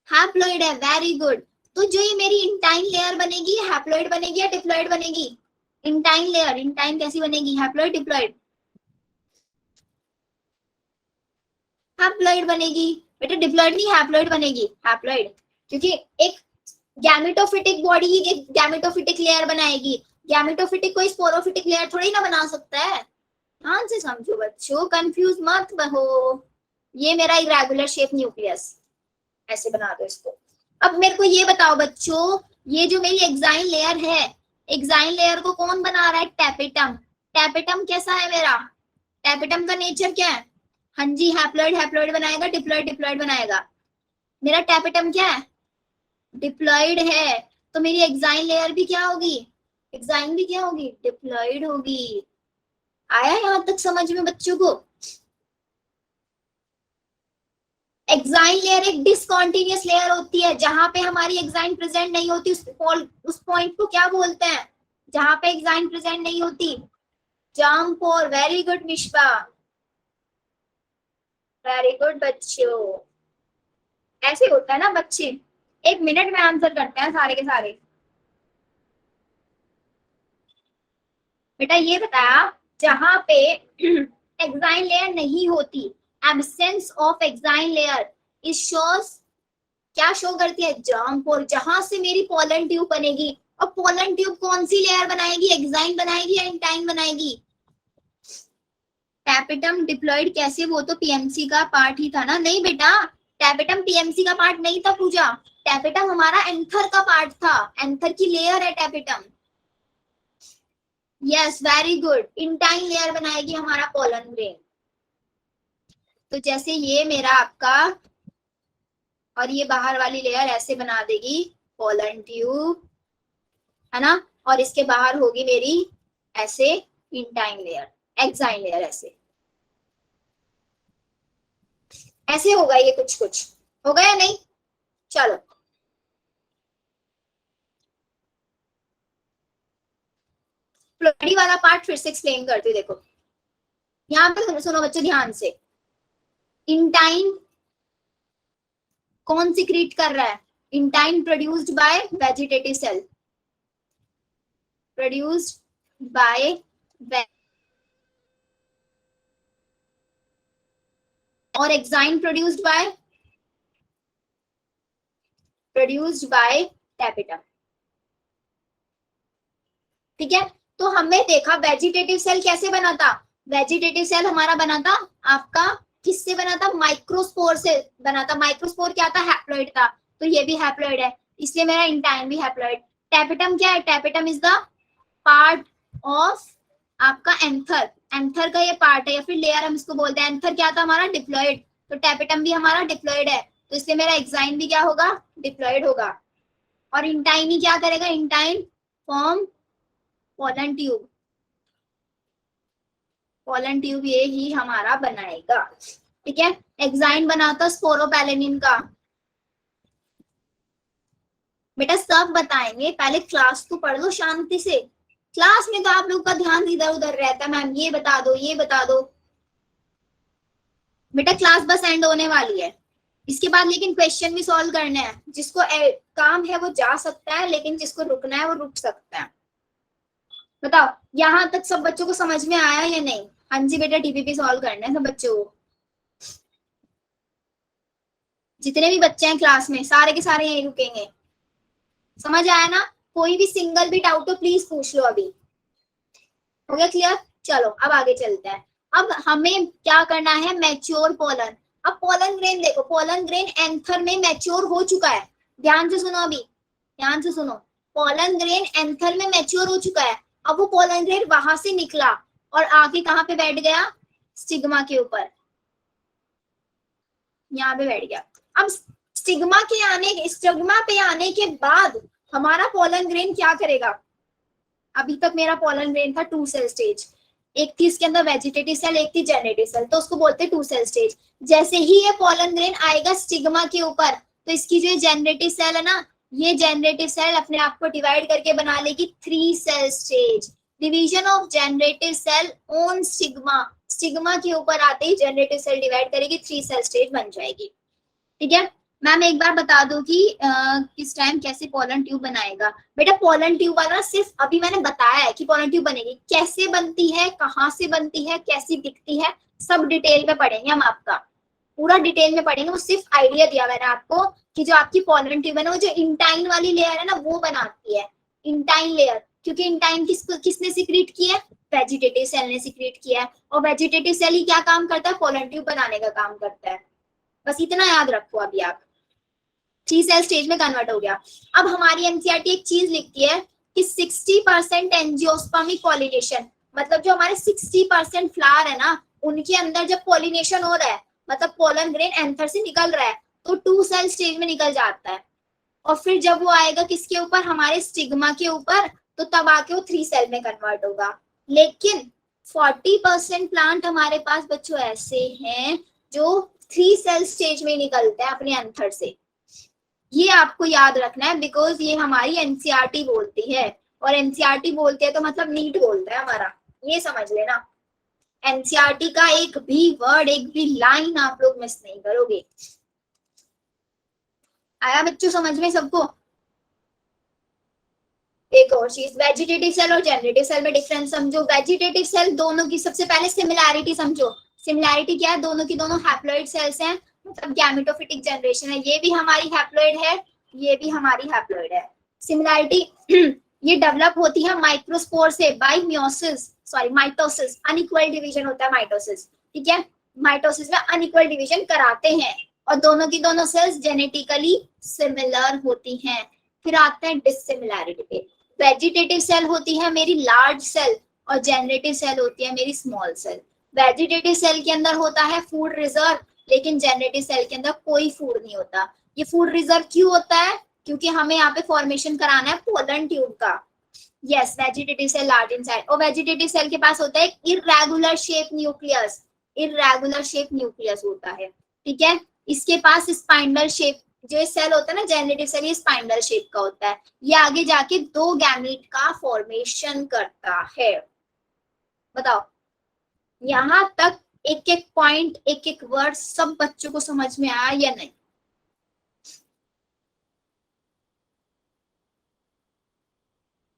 हैप्लॉइड है, वेरी गुड। तो जो ये मेरी इंटाइन लेयर बनेगी हैप्लॉइड बनेगी या डिप्लॉइड बनेगी? इंटाइन लेयर, इंटाइन कैसी बनेगी? Haploid diploid? हैप्लॉइड बनेगी बेटा, डिप्लॉइड नहीं, हैप्लॉइड बनेगी, हैप्लॉइड, क्योंकि एक गैमेटोफिटिक बॉडी एक गैमेटोफिटिक लेयर बनाएगी, गैमेटोफिटिक कोई स्पोरोफिटिक लेयर थोड़ी ना बना सकता है। ध्यान से समझो बच्चों, कंफ्यूज मत हो। ये मेरा इरेगुलर शेप न्यूक्लियस, ऐसे बना दो इसको। अब मेरे को ये बताओ बच्चों, ये जो मेरी एक्साइन लेयर है, एक्साइन लेयर को कौन बना रहा है? टैपेटम। टैपेटम कैसा है मेरा? टैपेटम का नेचर क्या है? हाँ जी, हैप्लॉइड हैप्लॉइड बनाएगा, डिप्लॉइड डिप्लॉइड बनाएगा। मेरा टैपेटम क्या है? डिप्लॉइड है। तो मेरी एक्साइन लेयर भी क्या होगी? एक्साइन भी क्या होगी? डिप्लॉइड होगी। आया यहां तक समझ में बच्चों को? एक्साइन लेयर एक डिसकंटीन्यूअस लेयर होती है, जहां पे हमारी एक्साइन प्रेजेंट नहीं होती, उस पॉइंट को क्या बोलते हैं? जहां पे एक्साइन प्रेजेंट नहीं होती, germ pore, very good Mishwa, very good बच्चों। ऐसे होता है ना बच्चे, एक मिनट में आंसर करते हैं सारे के सारे। बेटा ये बताया, जहां पे एक्साइन लेयर नहीं होती, absence of exine layer is shows, क्या शो करती है? जामपोर, जहां से मेरी पोलन ट्यूब बनेगी। और पोलन ट्यूब कौन सी लेयर बनाएगी? एक्साइन बनाएगी या इंटाइन बनाएगी? टैपेटम डिप्लॉइड कैसे, वो तो पीएमसी का पार्ट ही था ना? नहीं बेटा, टैपेटम पीएमसी का पार्ट नहीं था पूजा, टैपेटम हमारा एंथर का पार्ट था, एंथर की लेयर है tapetum. Yes very good, intine layer बनाएगी हमारा पोलन ग्रेन। तो जैसे ये मेरा आपका, और ये बाहर वाली लेयर ऐसे बना देगी पोलन ट्यूब, है ना, और इसके बाहर होगी मेरी ऐसे इंटाइन लेयर, एक्साइन लेयर, ऐसे ऐसे होगा ये, कुछ कुछ होगा या नहीं? चलो फ्लोडी वाला पार्ट फिर से एक्सप्लेन करती हूँ। देखो यहाँ पे सुनो बच्चे ध्यान से, इंटाइन कौन सिक्रीट कर रहा है? Intine produced by vegetative cell, produced by और एक्साइन प्रोड्यूस्ड बाय टैपिटम। ठीक है, तो हमने देखा वेजिटेटिव सेल कैसे बना था। वेजिटेटिव सेल हमारा बना था आपका किससे बना था? माइक्रोस्पोर से बना था। माइक्रोस्पोर क्या था? हैप्लॉइड था, तो ये भी हैप्लॉइड है, इसलिए मेरा इंटाइन भी हैप्लॉइड। टैपिटम क्या है? Tapetum is the part of आपका एंथर, एंथर का ये पार्ट है या फिर लेयर हम इसको बोलते हैं। एंथर क्या था हमारा? डिप्लॉइड, तो टैपिटम भी हमारा डिप्लॉइड है, तो इसलिए मेरा एक्साइन भी क्या होगा? डिप्लॉइड होगा। और इंटाइन ही क्या करेगा? Intine form pollen tube, pollen tube ये ही हमारा बनाएगा। ठीक है, एक्साइन बनाता स्पोरोपेलेनिन का। बेटा सब बताएंगे, पहले क्लास तो पढ़ लो शांति से। क्लास में तो आप लोग का ध्यान इधर उधर रहता है, मैम ये बता दो ये बता दो। बेटा क्लास बस एंड होने वाली है, इसके बाद लेकिन क्वेश्चन भी सॉल्व करने हैं। जिसको काम है वो जा सकता है, लेकिन जिसको रुकना है वो रुक सकता है। बताओ यहाँ तक सब बच्चों को समझ में आया या नहीं? हाँ जी बेटा, डीपीपी सॉल्व करना है सब बच्चों को। जितने भी बच्चे हैं क्लास में सारे के सारे यहीं रुकेंगे। समझ आया ना? कोई भी सिंगल भी डाउट हो प्लीज पूछ लो। अभी हो गया क्लियर? चलो अब आगे चलते हैं। अब हमें क्या करना है? Mature pollen. अब पोलन ग्रेन देखो, पोलन ग्रेन एंथर में मैच्योर हो चुका है। ध्यान से सुनो, अभी ध्यान से सुनो। पोलन ग्रेन एंथर में मैच्योर हो चुका है। अब वो पोलन ग्रेन वहां से निकला और आके कहाँ पे बैठ गया? स्टिग्मा के ऊपर, यहाँ पे बैठ गया। अब स्टिग्मा पे आने के बाद हमारा पोलन ग्रेन क्या करेगा? अभी तक मेरा पोलन ग्रेन था 2 सेल स्टेज, एक थी इसके अंदर वेजिटेटिव सेल, एक थी जेनेटिव सेल, तो उसको बोलते हैं 2 सेल स्टेज। जैसे ही ये पोलन ग्रेन आएगा स्टिग्मा के ऊपर, तो इसकी जो जेनरेटिव सेल है ना, ये जेनरेटिव सेल अपने आप को डिवाइड करके बना लेगी 3 cell stage. Division of generative cell on stigma, stigma के ऊपर आते ही जेनरेटिव सेल डिवाइड करेगी, 3 सेल स्टेज बन जाएगी। ठीक है, मैम एक बार बता दो कि किस टाइम कैसे पोलन ट्यूब बनाएगा? बेटा पोलन ट्यूब वाला सिर्फ अभी मैंने बताया है कि पोलन ट्यूब बनेगी, कैसे बनती है, कहाँ से बनती है, कैसी दिखती है, सब डिटेल में पढ़ेंगे हम। आपका पूरा डिटेल में पढ़ेंगे, वो सिर्फ आइडिया दिया मैंने आपको कि जो आपकी पोलन ट्यूब है ना, वो जो इंटाइन वाली लेयर है ना, वो बनाती है इंटाइन लेयर। क्योंकि इंटाइन किसने सिक्रीट किया है? वेजिटेटिव सेल ने सिक्रीट किया है, और वेजिटेटिव सेल ही क्या काम करता है? पोलन ट्यूब बनाने का काम करता है। बस इतना याद रखो अभी आप। 3 सेल स्टेज में कन्वर्ट हो गया। अब हमारी एनसीईआरटी एक चीज लिखती है कि 60% एंजियोस्पर्मिक पॉलिनेशन, मतलब जो हमारे 60% फ्लावर है ना, उनके अंदर जब पॉलिनेशन हो रहा है, मतलब पोलन ग्रेन एंथर से निकल रहा है, तो 2 सेल स्टेज में निकल जाता है। और फिर जब वो आएगा किसके ऊपर? हमारे स्टिग्मा के ऊपर, तो तब आके वो 3 सेल में कन्वर्ट होगा। लेकिन 40% प्लांट हमारे पास बच्चों ऐसे हैं जो 3 सेल स्टेज में निकलते हैं अपने एंथर से। ये आपको याद रखना है, बिकॉज ये हमारी एनसीईआरटी बोलती है, और एनसीईआरटी बोलती है तो मतलब नीट बोलता है हमारा, ये समझ लेना। एनसीईआरटी का एक भी वर्ड, एक भी लाइन आप लोग मिस नहीं करोगे। आया बच्चों समझ में सबको? एक और चीज, वेजिटेटिव सेल और जेनरेटिव सेल में डिफरेंस समझो। वेजिटेटिव सेल दोनों की सबसे पहले सिमिलैरिटी समझो। सिमिलैरिटी क्या है? दोनों की दोनों हैप्लॉइड सेल्स हैं, मतलब गैमेटोफिटिक जनरेशन है। ये भी हमारी हैप्लॉइड है, ये भी हमारी हैप्लॉइड है। सिमिलैरिटी ये डेवलप होती है माइक्रोस्पोर से bye meiosis, sorry mitosis. Unequal division होता है माइटोसिस। ठीक है, माइटोसिस में अनइक्वल डिवीजन कराते हैं, और दोनों की दोनों सेल्स जेनेटिकली सिमिलर होती हैं। फिर आते हैं डिसिमिलैरिटी पे। वेजिटेटिव सेल होती है मेरी लार्ज सेल, और जेनरेटिव सेल होती है मेरी स्मॉल सेल। वेजिटेटिव सेल के अंदर होता है फूड रिजर्व, लेकिन जेनरेटिव सेल के अंदर कोई फूड नहीं होता। ये फूड रिजर्व क्यों होता है? क्योंकि हमें यहाँ पे फॉर्मेशन कराना है पोलन ट्यूब का। Yes, vegetative cell large in size, और वेजिटेटिव सेल के पास होता है irregular shape nucleus, irregular shape nucleus होता है। ठीक है, इसके पास स्पाइंडल शेप, जो सेल होता है ना जेनरेटिव सेल, ये स्पाइंडल शेप का होता है। ये आगे जाके 2 गैमीट का फॉर्मेशन करता है। बताओ यहाँ तक एक एक पॉइंट, एक एक वर्ड सब बच्चों को समझ में आया या नहीं?